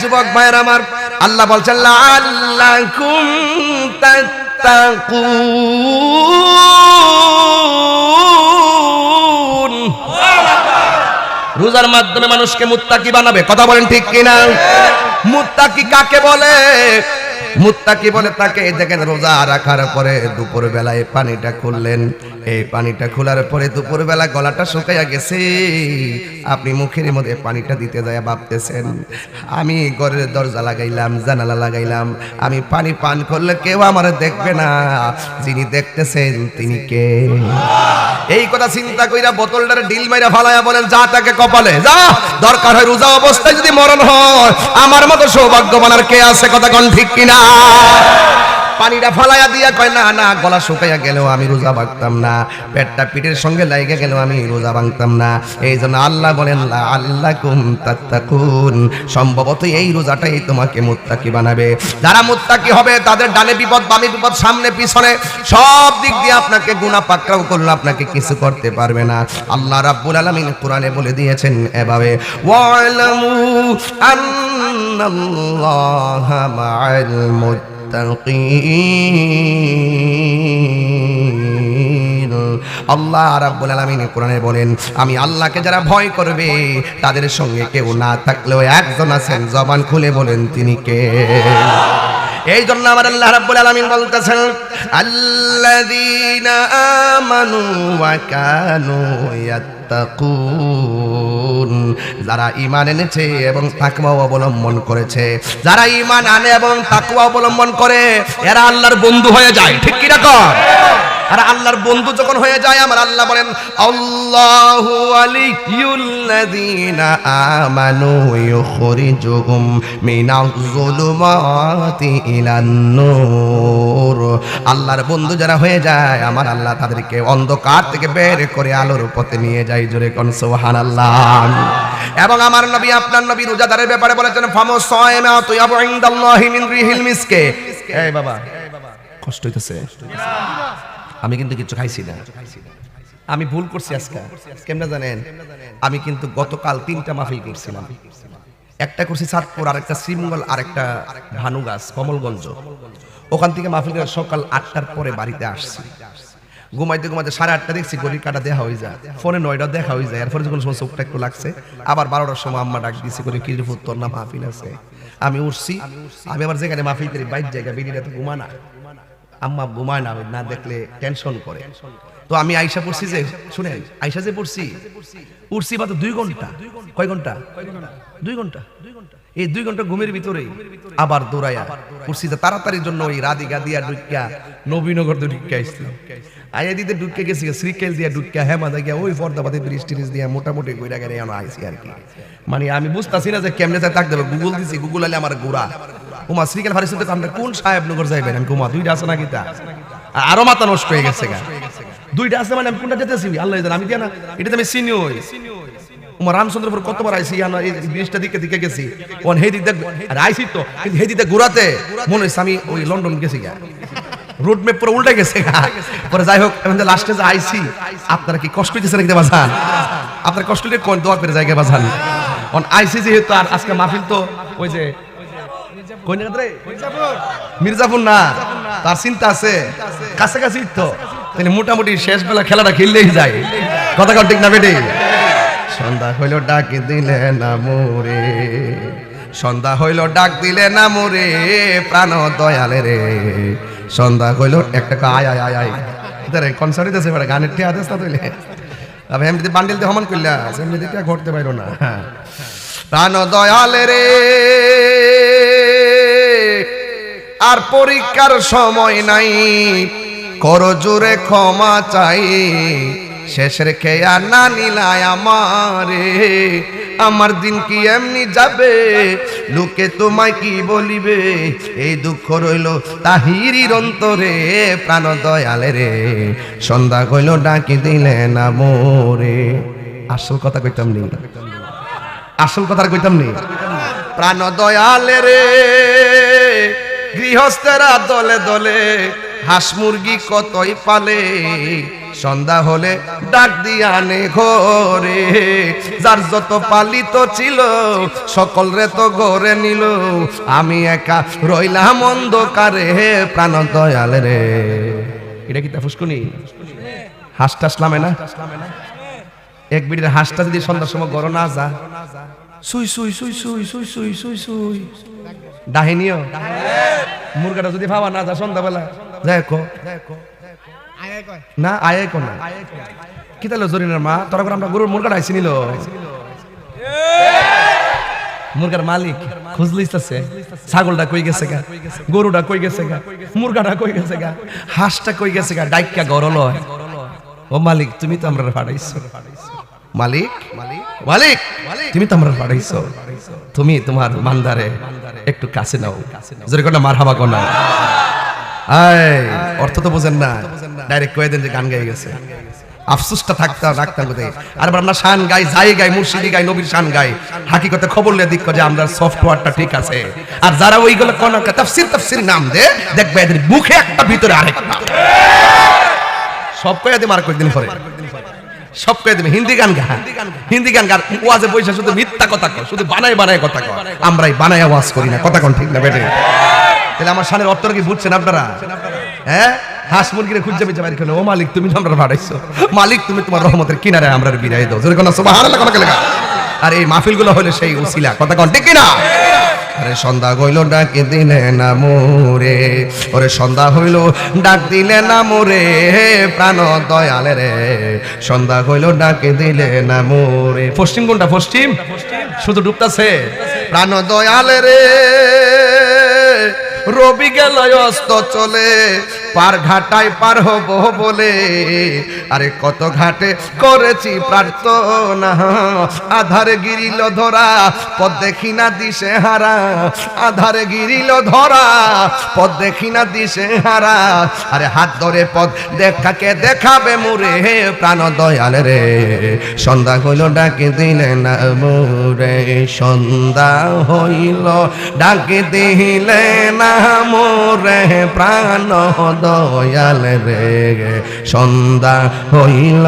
যুবক ভাইরা আমার, আল্লাহ বলছেন লাআল্লাকুম তাত্তাকুন। রোজা রোজার মাধ্যমে মানুষকে মুত্তাকি বানাবে। কথা বলেন ঠিক কিনা? মুত্তাকি কাকে বলে? মুত্তাকি বলে তাকে, দেখেন রোজা রাখার পরে দুপুর বেলায় পানিটা খুললেন, এই পানিটা খোলার পরে দুপুর বেলা গলাটা শুকাইয়া গেছে, আপনি মুখের মধ্যে পানিটা দিতে যায় ভাবতেছেন আমি ঘরের দরজা লাগাইলাম, জানালা লাগাইলাম, আমি পানি পান করলে কেউ আমার দেখবে না, যিনি দেখতেছেন তিনি কে? এই কথা চিন্তা কইরা বোতলটারে ডিল মাইরা ফালাইয়া বলেন যা তাকে কপালে যা, দরকার হয় রোজা অবস্থায় যদি মরণ হয় আমার মতো সৌভাগ্যবান আর কে আছে? কথা কোন ঠিক কিনা? পানিটা ফালাইয়া দিয়া কয় না না, গলা শুকাইয়া গেলেও আমি রোজা ভাঙতাম না, পেটটা পিঠের সঙ্গে লাগিয়ে গেলেও আমি রোজা ভাঙতাম না। এই জন্য আল্লাহ বলেন আল্লাকুম তাত্তাকুন, সম্ভবত এই রোজাটাই তোমাকে মুত্তাকি বানাবে। যারা মুত্তাকি হবে তাদের ডানে বিপদ বামে বিপদ সামনে পিছনে সব দিক দিয়ে আপনাকে গুনাহ পাকড়াও করলে আপনাকে কিছু করতে পারবে না। আল্লাহ রাব্বুল আলামিন কোরআনে বলে দিয়েছেন এভাবে, ওয়ালামু আন্নাল্লাহা মাআল মুত্তাকিন। আল্লাহ রাব্বুল আলামিন কোরআনে বলেন আমি আল্লাহকে যারা ভয় করবে তাদের সঙ্গে কেউ না থাকলেও একজন আছেন, জবান খুলে বলেন তিনি কে? এই জন্য আমার আল্লাহ রাব্বুল আলামিন বলতেছেন আল্লাযীনা আমানু ওয়া কানু ইয়াত্তাকুন, যারা ঈমান এনেছে এবং তাকওয়া অবলম্বন করেছে, যারা ঈমান আনে এবং তাকওয়া অবলম্বন করে এরা আল্লাহর বন্ধু হয়ে যায়। ঠিক কি না কর? আর আল্লাহর বন্ধু যখন হয়ে যায় আমার আল্লাহ বলেন আল্লাহু ওয়ালিয়ুল্লাযীনা আমানু ইউখরিজুহুম মিনাজ যুলুমাতি ইলান নূর। আল্লাহর বন্ধু যারা হয়ে যায় আমার আল্লাহ তাদেরকে অন্ধকার থেকে বের করে আলোর পথে নিয়ে যায়। জোরে কোন সুবহানাল্লাহ। এবং আমার নবী আপনার নবী রোজাদারের ব্যাপারে বলেছেন ফামুস সায়মা তুয়াবু ইনদাল্লাহি মিন রিহিল মিসকে। এই বাবা কষ্ট হইতেছে? আমি কিন্তু কিছু খাইছি না, আমি ভুল করছি আজকে। কেমনে জানেন? আমি কিন্তু গতকাল 3টা মাহফিল করছিলাম, একটা করছি চাঁদপুর, আরেকটা শ্রীমঙ্গল, আরেকটা ভানুগাছ কমলগঞ্জ। ওখান থেকে মাহফিল করে সকাল 8টার পরে বাড়িতে আসছি। ঘুমাইতে ঘুমাইতে 8:30 দেখছি ঘড়ির কাটা দেখা হয়ে যায়, ফোনে 9টা দেখা হয়ে যায়। এরপরে যখন চোখটা একটু লাগছে আবার 12টার সময় আম্মা ডাক দিচ্ছে করে কি রিপোর্ট তোর না মাহফিল আছে। আমি উঠছি, আমি আবার যেখানে মাহফিল করি বাইর জায়গা বেরিয়ে তো ঘুমানা, আম্মা ঘুমায় না, না দেখলে টেনশন করে। তো আমি আইসা পড়ছি যে শুনেন আইসা যে পড়ছি উঠছি মাত্র 2 ঘন্টা। কয় ঘন্টা? 2 ঘন্টা। এই 2 ঘন্টা ঘুমের ভিতরে আবার দৌড়াইয়া পড়ছি যে তাড়াতাড়ির জন্য ওই রাধিকা দিয়া ঢুকিয়া নবীনগর দিয়ে ঢুকিয়া আসছিলাম। আইয়া দিতে ঢুকে গেছি শ্রীকেল দিয়া ঢুকিয়া হেমাদা গিয়া ওই পর্দাবাদে ব্রিজ টিরিজ দিয়া মোটামুটি কইরা গেলে এখন আইসি আর কি। মানে আমি বুঝতাছি না যে কেমনে তাক দেবে। গুগল দিছি, গুগল আলে আমার গোড়া ওমা শ্রীকেল ফারিসতে আমরা কোন সাহেবনগর যাইবেন? আমি কুমা 2টা আছে নাকি তা আরো মাথা নষ্ট হয়ে গেছে গা। 2টা আছে মানে আমি কোনটা যেতেছি আল্লাহ জানে, আমি দিয়া না এটাতে আমি চিনি। ওই ওমা রামচন্দ্রপুর কতবার আইছি, এই ব্রিজটা দিকে দিকে গেছি ওন হে দিক আর আইছি তো, কিন্তু হে দিকে ঘোরাতে মনে হইছে আমি ওই লন্ডন গেছি গা, রোড ম্যাপ পুরো উল্টে গেছে গা। পরে যাই হোক এখন লাস্টে যে আইছি আপনারা কি কষ্ট হইতেছে নাকি বাজান? আপনার কষ্ট হলে কোন দোয়া করে জায়গায় বাজান অন আইছি যেহেতু। আর আজকে মাহফিল তো ওই যে কোন জায়গা রে মির্জাপুর না, তার চিন্তা আছে কাছাকাছি তো, তাহলে মোটামুটি শেষ বেলা খেলাটা খেললেই যায়। কথা কন ঠিক না বেটে? সন্ধ্যা হইল ডাক দিলে না মোরে, সন্ধ্যা হইল ডাক দিলে না মোরে প্রাণ দয়ালে রে। সন্ধ্যা হইল একটা আয় আয় আয় আয় এটারে কনসার্ট দিতেছে বেটা, গানের ঠেয়া দেস না তইলে তবে এমনিতে বান্ডিল দিয়ে হমান করলা এমনিতে ঠেয়া ঘটতে পারো না। প্রাণ দয়ালে রে আর পরীক্ষার সময় নাই, কর জোরে ক্ষমা চাই, শেষ রেখে আর না নিলায় আমারে, আমার দিন কি এমনি যাবে, লোকে তোমায় কি বলিবে, এই দুঃখ রইল তাহিরির অন্তরে, প্রাণ দয়ালে রে সন্ধ্যা কইল ডাকি দিলে না মোরে। আসল কথা কইতাম নি, আসল কথা কইতাম নি। প্রাণ দয়ালে রে গৃহস্থেরা দলে দলে হাঁস মুরগি কতই পালে, সন্ধ্যা হলে ডাক দিয়া আনে ঘরে, যার যত পালিত ছিল সকল রে তো ঘরে নিল, আমি একা রইলাম অন্ধকারে, প্রাণ দয়াল রে। এটা কি তা ফুসকুনি হাঁস টাস নামে না? এক বিড়ির হাঁসটা যদি সন্ধ্যার সময় গড় না যা সুই সুই সুই সুই সুই সুই সুই সুই ডাহিনিও মুরগাটা যদি ভাবা না যা সন্ধ্যাবেলা যাই কো না আয় কো না কি তাহলে জরিনার মা তোরা করে আমরা গরুর মুরগাটা আইসি নিল মুরগার মালিক খুঁজলি ইস্তাছে ছাগলটা কই গেছে গা গরুটা কই গেছে গা মুরগাটা কই গেছে গা হাঁসটা কই গেছে গা ডাইকা গরল ও মালিক তুমি তো আমরা পাঠাইছো মালিক মালিক তুমি তো আমরা পাঠাইছো তুমি তোমার বান্দারে একটু কাছে নাও জোরে করে মারহাবা কো না আয় অর্থ তো বুঝেন না ডাইরেক্ট কয়ে দেন যে গান গাই গেছে আফসোসটা থাকতাম রাখতাম কোথায় আর আমরা শান গাই যাই গাই মুর্শিদি গাই নবীর শান গাই হাকিকতে খবর লে দিক যে আমরা সফটওয়্যারটা ঠিক আছে আর যারা ওইগুলো কোন তাফসীর নাম দে দেখবে এদের মুখে একটা ভিতরে আরেকটা সব কয়ে দে মার কয়েকদিন পরে সব কয়ে দেবে হিন্দি গান গান ওয়াজে বৈশা শুধু মিথ্যা কথা কয় শুধু বানায় কথা কয় আমরাই বানায় ওয়াজ করি না কথা কোন ঠিক না বেটে তাহলে আমার শানের অর্থ কি বুঝছেন আপনারা হ্যাঁ হাঁস মুরগিরে খুঁজে বেঁচে বাইরে খেলো ও মালিক তুমি আমরা ভাড়াইছো মালিক তুমি তোমার রহমতের কিনারে আমরা বিদায় দাও জোরে কোন সুবহানাল্লাহ কোন লেখা আর এই মাহফিলগুলো হলো সেই উসিলা কথা কোন ঠিক কিনা আরে সন্ধ্যা হইল ডাক দিলে না মোরে ওরে সন্ধ্যা হইল ডাক দিলে না মোরে প্রাণ দয়ালে রে সন্ধ্যা হইল ডাক দিলে না মোরে পশ্চিম কোনটা পশ্চিম শুধু ডুবতাছে প্রাণ দয়ালে রে রবি গেল অস্ত চলে পার ঘাটায় পার হব বলে আরে কত ঘাটে করেছি প্রার্থনা আধারে গিরিল ধরা পথ দেখি না দিশে হারা আধারে গিরিল ধরা পথ দেখি না দিশে হারা আরে হাত ধরে পথ দেখাকে দেখাবে মুরে প্রাণ দয়াল রে সন্ধ্যা হইল ডাকে দিলে না মুরে সন্ধ্যা হইল ডাকে দিলে না মোরে প্রাণ দয়াল রে সন্ধ্যা হইল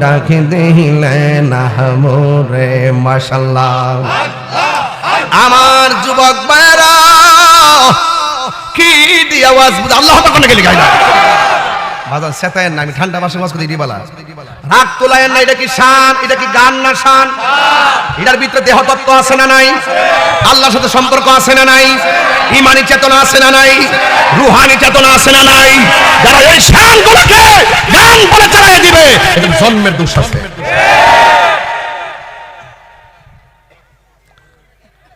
ডাকে দিলে না মোরে মাশাআল্লাহ আমার যুবক ভাইরা কি দিয়ে আওয়াজ আল্লাহ পাক কোনে গেলি গাইলা বাজার সেতায়ের না আমি ঠান্ডা ভাষা ওয়াজ করি দিবালা রাগ তোলায়ের না এটা কি শান এটা কি গান না শান এটার ভিতরে দেহ তত্ত্ব আছে না নাই আল্লাহর সাথে সম্পর্ক আছে না নাই ঈমানি চেতনা আছে না নাই রূহানি চেতনা আছে না নাই যারা এই শানগুলোকে গান বলে চালিয়ে দিবে এটা জন্মের দোষ আছে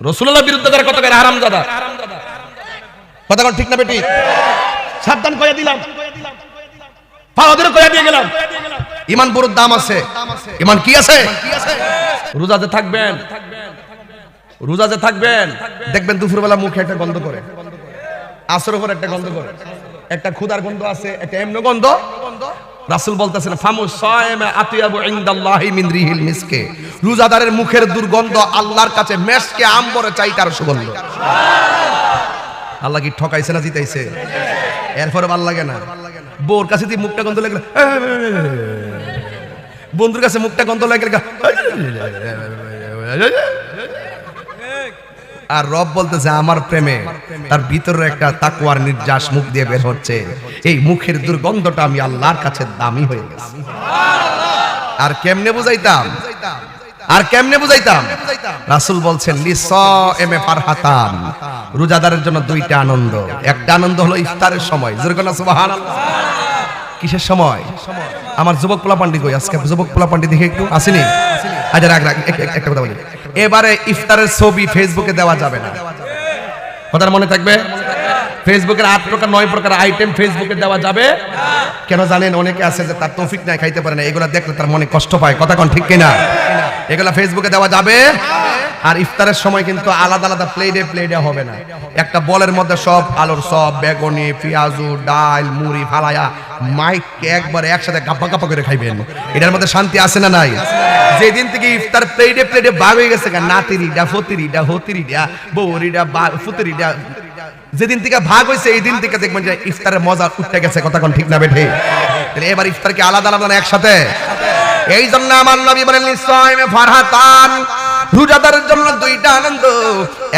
রাসূলুল্লাহর বিরুদ্ধে তার কত করে হারামজাদা কথা ঠিক না বেটি সাবধান কইয়া দিলাম পাওয়াদের কইয়া দিয়ে গেলাম ঈমান বড় দাম আছে ঈমান কি আছে রোজাতে থাকবেন দেখবেন দুপুরবেলা মুখে একটা গন্ধ করে আসর উপর একটা গন্ধ করে একটা ক্ষুধার গন্ধ আছে একটা এমন গন্ধ রাসূল বলতেছেন ফামুস সায়েমে আতিয়াবু ইনদাল্লাহি মিন রিহিল মিসকে রোজাদারের মুখের দুর্গন্ধ আল্লাহর কাছে মেশকে আম্বরে চাইতে আর সুগন্ধ আল্লাহ কি ঠকাইছে না জিতাইছে এরপরে ভালো লাগে না বউর কাছে দিয়ে মুখটা গন্ধ লাগলে বন্ধুর কাছে মুখটা গন্ধ লাগলে আর রব বলতেছে আমার প্রেমে তার ভিতরে একটা তাকওয়ার নির্যাস মুখ দিয়ে বের হচ্ছে এই মুখের দুর্গন্ধটা আমি আল্লাহর কাছে দামি হয়ে গেছে আর কেমনে বুঝাইতাম রাসূল বলছেন লিসাইমে ফারহাতান রোজাদারের জন্য দুইটা আনন্দ একটা আনন্দ হলো ইফতারের সময় যেরকম সুবহানাল্লাহ কিসের সময় আমার যুবক পোলাপান্ডি কই আজকে যুবক পোলাপান্ডি দেখে একটু আসেনি আজ রাগ একটা কথা বলি এবারে ইফতারের ছবি ফেসবুকে দেওয়া যাবে না কথা মনে থাকবে ফেসবুকের 8 প্রকার 9 প্রকার আইটেম ফেসবুকে দেওয়া যাবে কেন জানেন অনেকে আছে যে তার তৌফিক নাই খাইতে পারে না এগুলা দেখলে তার মনে কষ্ট পায় কথা কোন ঠিক কিনা এগুলা ফেসবুকে দেওয়া যাবে আর ইফতারের সময় কিন্তু আলাদা আলাদা প্লেটে হবে না একটা বলের মধ্যে সব আলুর সব বেগুনি পেঁয়াজু ডাল মুড়ি ফালায়া মাইক একবারে একসাথে গাপ্পা গাপ্পা করে খাইবেন এটার মধ্যে শান্তি আছে না নাই যেদিন থেকে ইফতার প্লেটে ভাগ হয়ে গেছে নাতিরিডা ফতিরিডা হতিরিডা বউরিডা ফুতিরিডা যেদিন থেকে ভাগ হয়েছে এই দিন থেকে দেখবেন যে ইফতারের মজা উঠে গেছে কথা কোন ঠিক না বেঠে তাহলে এবার ইফতারকে আলাদা আলাদা না একসাথে এই জন্য আমার নবী বলেন লিসাইমে ফারহাতান রোজাদারের জন্য দুইটা আনন্দ।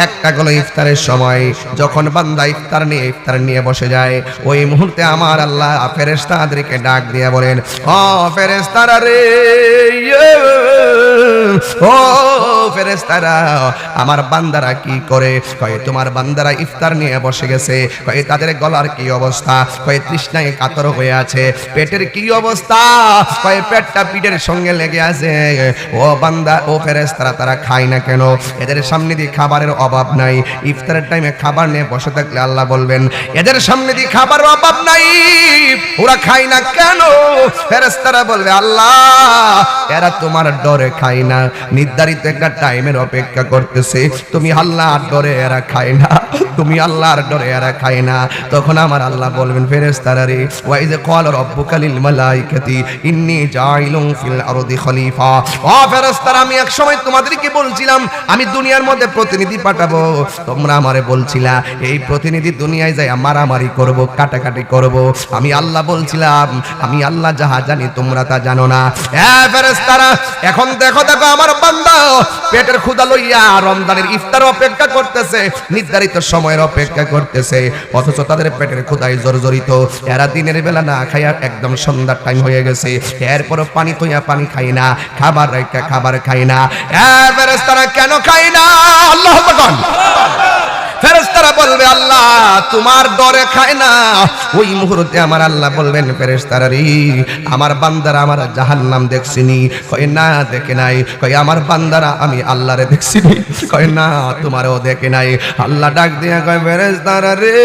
একটা হলো ইফতারের সময়, যখন বান্দা ইফতার নিয়ে বসে যায়, ওই মুহূর্তে আমার আল্লাহ ফেরেশতাদেরকে ডাক দিয়ে বলেন, ও ফেরেশতারা রে, ও ফেরেশতারা, আমার বান্দারা কি করে? কয় তোমার বান্দারা ইফতার নিয়ে বসে গেছে। কয় তাদের গলার কি অবস্থা? কয় তৃষ্ণায় কাতর হয়ে আছে। পেটের কি অবস্থা? কয় পেটটা পিঠের সঙ্গে লেগে আছে। ও বান্দা, ও ফেরেশতারা, তারা খায় না কেন? এদের সামনে দিয়ে খাবারের অভাব নাই। ইফতারের টাইমে খাবার নিয়ে বসে থাকলে আল্লাহ বলবেন, এদের সামনে দিয়ে খাবারের অভাব নাই, ওরা খায় না কেন? ফেরেশতারা বলবে, আল্লাহ এরা তোমার ডরে খায় না, নির্ধারিত একটা টাইমের অপেক্ষা করতেছে, তুমি আল্লাহর ডরে এরা খায় না, তুমি আল্লাহর ডরে এরা খায় না। তখন আমার আল্লাহ বলবেন, ফেরেশতারা রে, ওয়াইজ ক্বালা রাব্বুকা লিল মালাইকাতি ইন্নী জাইলুন ফিল আরদি খলিফা। ও ফেরেশতারা, আমি এক সময় তোমাদেরকে বলছিলাম আমি দুনিয়ার মধ্যে প্রতিনিধি পাঠাবো, তোমরা আমারে বলছিলা এই প্রতিনিধি দুনিয়ায় যায় মারামারি করব, কাটাকাটি করব। আমি আল্লাহ বলছিলাম, আমি আল্লাহ যাহা জানি তোমরা তা জানো না। ফেরেশতারা, এখন দেখো আমার বান্দা পেটের ক্ষুধা লইয়া রমজানের ইফতার অপেক্ষা করতেছে, নির্ধারিত সময়ের অপেক্ষা করতেছে, অথচ তাদের পেটের ক্ষুধায় জর্জরিত। এরা দিনের বেলা না খাইয়া একদম সন্ধ্যার টাইম হয়ে গেছে, এরপরও পানি তৈয়া পানি খাই না, খাবার রাখা খাবার খাই না। ফেরেশতারা কেন খাই না? আল্লাহু আকবার। ফেরেশতারা বলবে, আল্লাহ তোমার ডরে খায় না। ওই মুহূর্তে আমার আল্লাহ বলবেন, ফেরেশতারা রে, আমার বান্দারা আমার জাহান্নাম দেখছিনি? কয় না, দেখে নাই। কয় আমার বান্দারা আমি আল্লাহরে দেখছিনি? কয় না, তোমারও দেখে নাই। আল্লাহ ডাক দিয়া কয়, ফেরেশতারা রে,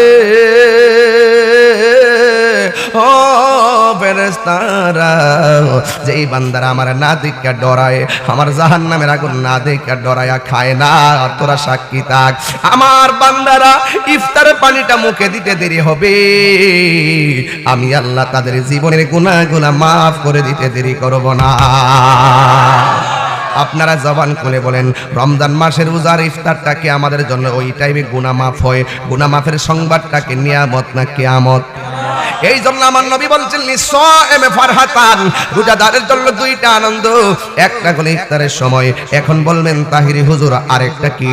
ও ফেরেশতারা, যেই বান্দারা আমার না দেখা ডরায়, আমার জাহান্নামের আগুন না দেখা ডরায়া খায় না, তোরা সাক্ষী থাক, আমার বান্দারা ইফতারের পানিটা মুখে দিতে দেরি হবে, আমি আল্লাহ তাদের জীবনের গুনাহগুলো মাফ করে দিতে দেরি করব না। আপনারা জবান খুলে বলেন, রমজান মাসের রোজার ইফতারটাকে আমাদের জন্য ওই টাইমে গুনাহ মাফ হয়। গুনাহ মাফের সংবাদটাকে নিয়ামত না কিয়ামত? এই জন্য আমার নবী বলছেন, লিসাইমে ফারহাতান, রোজাদারের জন্য দুইটা আনন্দ। একটা হলো ইফতারের সময়। এখন বলবেন, তাহিরি হুজুর আরেকটা কি?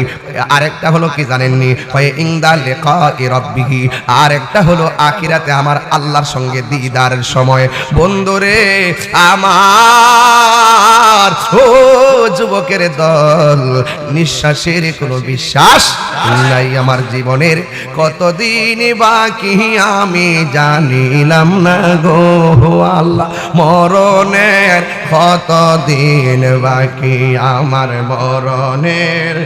আরেকটা হলো কি জানেননি? হয় ইনদা লিকাই রাব্বিহি, আরেকটা হলো আখিরাতে আমার আল্লাহর সঙ্গে দিদারের সময়। বন্ধুরে আমার, ও যুবকের দল, নিঃশ্বাসের কোনো বিশ্বাস নাই, আমার জীবনের কতদিন বাকি আমি জানিলাম না গো আল্লাহ, মরণের কতদিন বাকি আমার, মরণের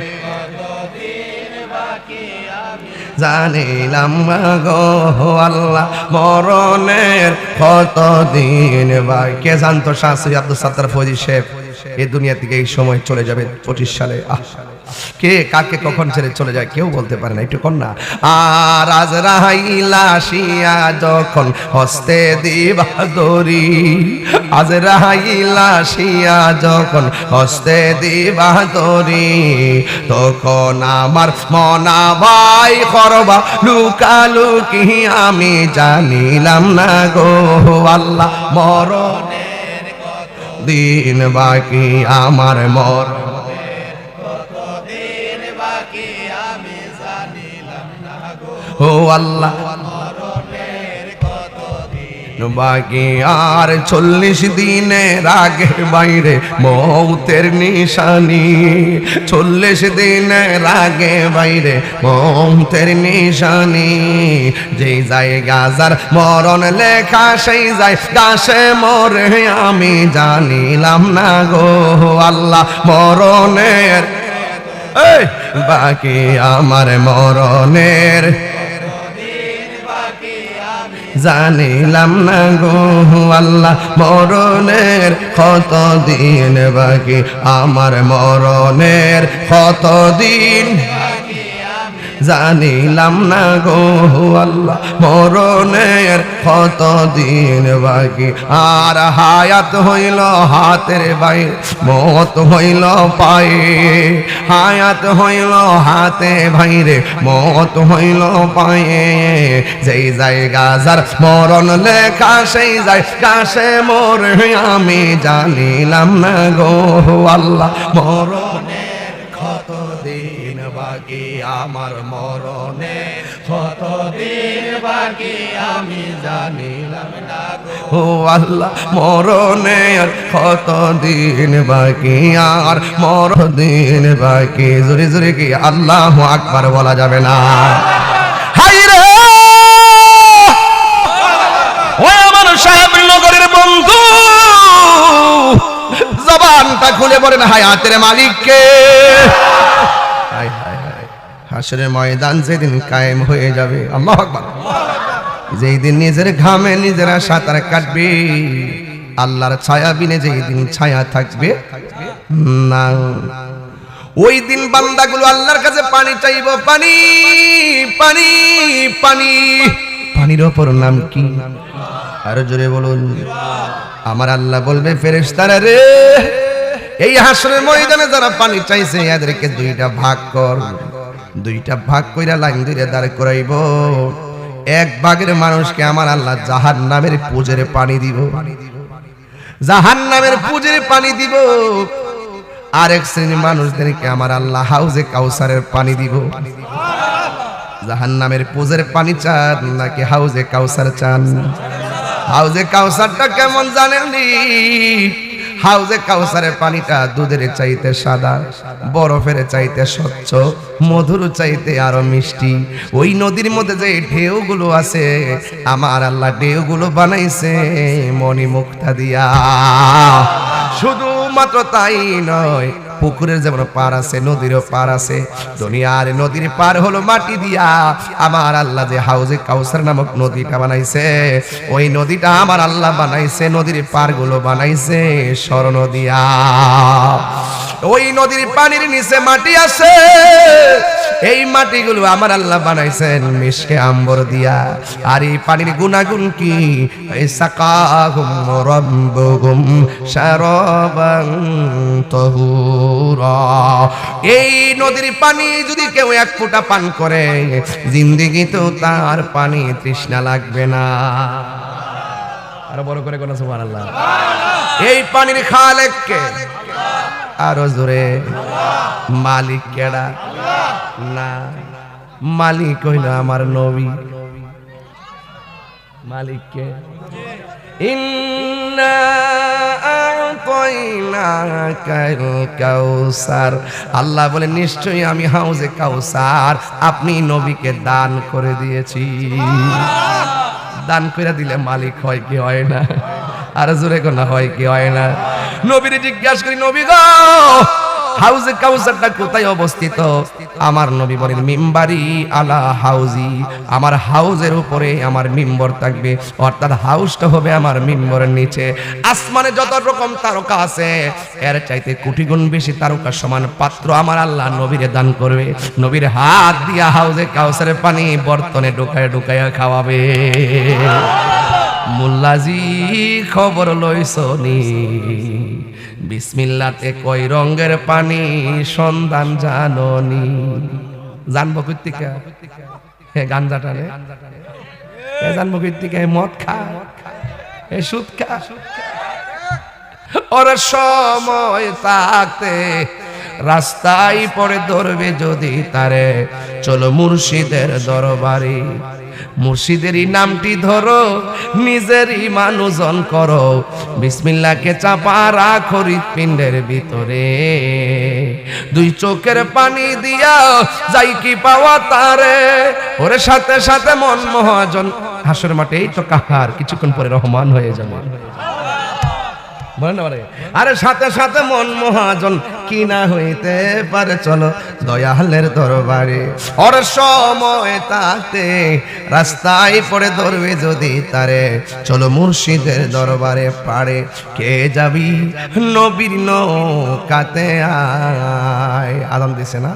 জানিলাম গো আল্লাহ, মরণের কতদিন বাকি। কে জানতো শাস্ত্রী আব্দুল সাত্তার ফৌজি সাহেব এই দুনিয়া থেকে এই সময় চলে যাবে 25 সালে? কে কাকে কখন ছেড়ে চলে যায় কেউ বলতে পারে না, একটু কন্যা। আর আজরাইল আসিয়া যখন হস্তে দিবা দড়ি, আজরাইল আসিয়া যখন হস্তে দিবা দড়ি, তখন আমার মনা ভাই করবা লুকালুকি আমি জানিলাম না গো আল্লাহ, মরণের দিন বাকি আমার, মরণের কতদিন বাকি আমি জানিলাম না গো ও আল্লাহ, মরণের কতদিন বাকি আর 40 দিনের আগে বাইরে মৌতের নিশানি, 40 দিনের আগে বাইরে মৌতের নিশানি, যেই জায়গা যার মরণ লেখা সেই জায়গা সে মরে আমি জানিলাম না গো আল্লাহ, মরণের বাকি আমার, মরণের জানিলাম না গো আল্লাহ, মরণের কতদিন বাকি আমার, মরণের কতদিন জানিলাম না গো আল্লাহ, মরণের কতদিন বাকি। আর হায়াত হইল হাতের বাইরে, মত হইল পায়ে, হায়াত হইল হাতে বাইরে, মত হইল পায়ে, যেই জায়গা যার মরণ লেখা সেই জায়গা সে মরে আমি জানিলাম না গো আল্লাহ, মরণের কি আমার মরণে কতদিন বাকি আমি জানিলাম না গো। ও আল্লাহ মরণে আর কতদিন বাকি, আর মরদিন বাকি। জোরে জোরে কি আল্লাহু আকবার বলা যাবে না? হাই রে ও আমার সাহেব নগরের বন্ধু, জবানটা খুলে বলেন হায়াতের মালিককে। হায় হায় হায়, হাসরের ময়দান যেদিন কায়েম হয়ে যাবে, আল্লাহু আকবার, যেই দিন নিজের ঘামে নিজেরা সাঁতার কাটবে, আল্লাহর ছায়া বিনে যেই দিন ছায়া থাকবে না, ওই দিন বান্দাগুলো আল্লাহর কাছে পানি চাইব, পানি পানি পানি। পানির ওপর নাম কি? আরো জোরে বলুন। আমার আল্লাহ বলবে ফেরেশতারা রে, এই হাসরের ময়দানে যারা পানি চাইছে এদেরকে দুইটা ভাগ কর। দুইটা ভাগ কইরা লাইন ধরে দাঁড় করাইব। এক ভাগের মানুষকে আমার আল্লাহ জাহান্নামের পুজের পানি দিব, জাহান্নামের পুজের পানি দিব। আরেক শ্রেণীর মানুষদেরকে আমার আল্লাহ হাউজে কাউসারের পানি দিব। জাহান্নামের পুজের পানি চান নাকি হাউজে কাউসার চান? হাউজে কাউসারটা কেমন জানেননি? হাউজে কাউসারের পানিটা দুধের চাইতে সাদা, বরফের চাইতে স্বচ্ছ, মধুর চাইতে আরো মিষ্টি। ওই নদীর মধ্যে যে ঢেউগুলো আছে আমার আল্লাহ ঢেউগুলো বানাইছে মণিমুক্তা দিয়া। শুধুমাত্র তাই নয়, পুকুরের যেমন পার আছে নদীরও পার আছে, দুনিয়ার নদীর পার হলো মাটি দিয়া। আমার আল্লাহ যে হাউজে কাউসার নামক নদীটা বানাইছে, ওই নদীটা আমার আল্লাহ বানাইছে, নদীর পার গুলো বানাইছে স্বর্ণ দিয়া। ওই নদীর পানির নিচে মাটি আছে, এই মাটিগুলো আমার আল্লাহ বানাইছেন মিশকে আম্বর দিয়া। আর এই পানির গুণাগুণ কি? সাকাহুম রাব্বুহুম শারাবান তাহুরা। এই নদীর পানি যদি কেউ এক ফোঁটা পান করে জিন্দেগিতেও তার পানি তৃষ্ণা লাগবে না। আরো বড় করে কোন সুবহানাল্লাহ। এই পানির খালেক কে? আরো জোরে, মালিক কেডা? না, মালিক হইল আমার নবী। মালিক কে? ইন্না আ'তাইনাকাল কাউসার। আল্লাহ বলে নিশ্চয়ই আমি হাউজে কাউসার আপনি নবীকে দান করে দিয়েছি। দান করে দিলে মালিক হয় কি হয় না? আর জোরে কোনা হয় কি হয় না? নবীরে জিজ্ঞাসা করি, নবী গো হাউজে কাউসারটা কোথায় অবস্থিত? আমার নবী বলেন মিম্বারি আলা হাউজি, আমার হাউজের উপরে আমার মিম্বর থাকবে, অর্থাৎ হাউসটা হবে আমার মিম্বরের নিচে। আসমানে যত রকম তারকা আছে এর চাইতে কোটি গুণ বেশি তারকা সমান পাত্র আমার আল্লাহ নবীরে দান করবে। নবীর হাত দিয়া হাউজে কাউসারের পানি বর্তনে ঢুকায় ঢুকাইয়া খাওয়াবে। মুল্লাজি খবর লইছনি, বিসমিল্লাতে কয় রঙের পানি সন্ধান জাননি। জানবো কইতিকা হে গাঞ্জা টানে, হে জানবো কইতিকা হে মদ খা, হে সুদ খা। ওর সময় থাকতে রাস্তায় পড়ে ধরবে যদি তারে, চলো মুর্শিদের দরবারে। মুর্শিদেরই নামটি ধরো, নিজেরই মানুষজন করো, বিসমিল্লাহকে চাপা রাখো হৃৎপিণ্ডের ভিতরে। দুই চোখের পানি দিয়া যাই কি পাওয়া তারে, ওরে সাথে সাথে মন মহাজন। হাসর মাঠে এই তো কাহার কিছুক্ষণ পরে রহমান হয়ে যাবে। আরে সাথে সাথে মন মহাজন কি না হইতে পারে, চলো দয়ালের দরবারে। ওর সময় তাতে রাস্তায় পড়ে ধরবে যদি তারে, চলো মুর্শিদের দরবারে পারে। কে যাবি নবীর নৌকাতে আয়। আদান দিছে না?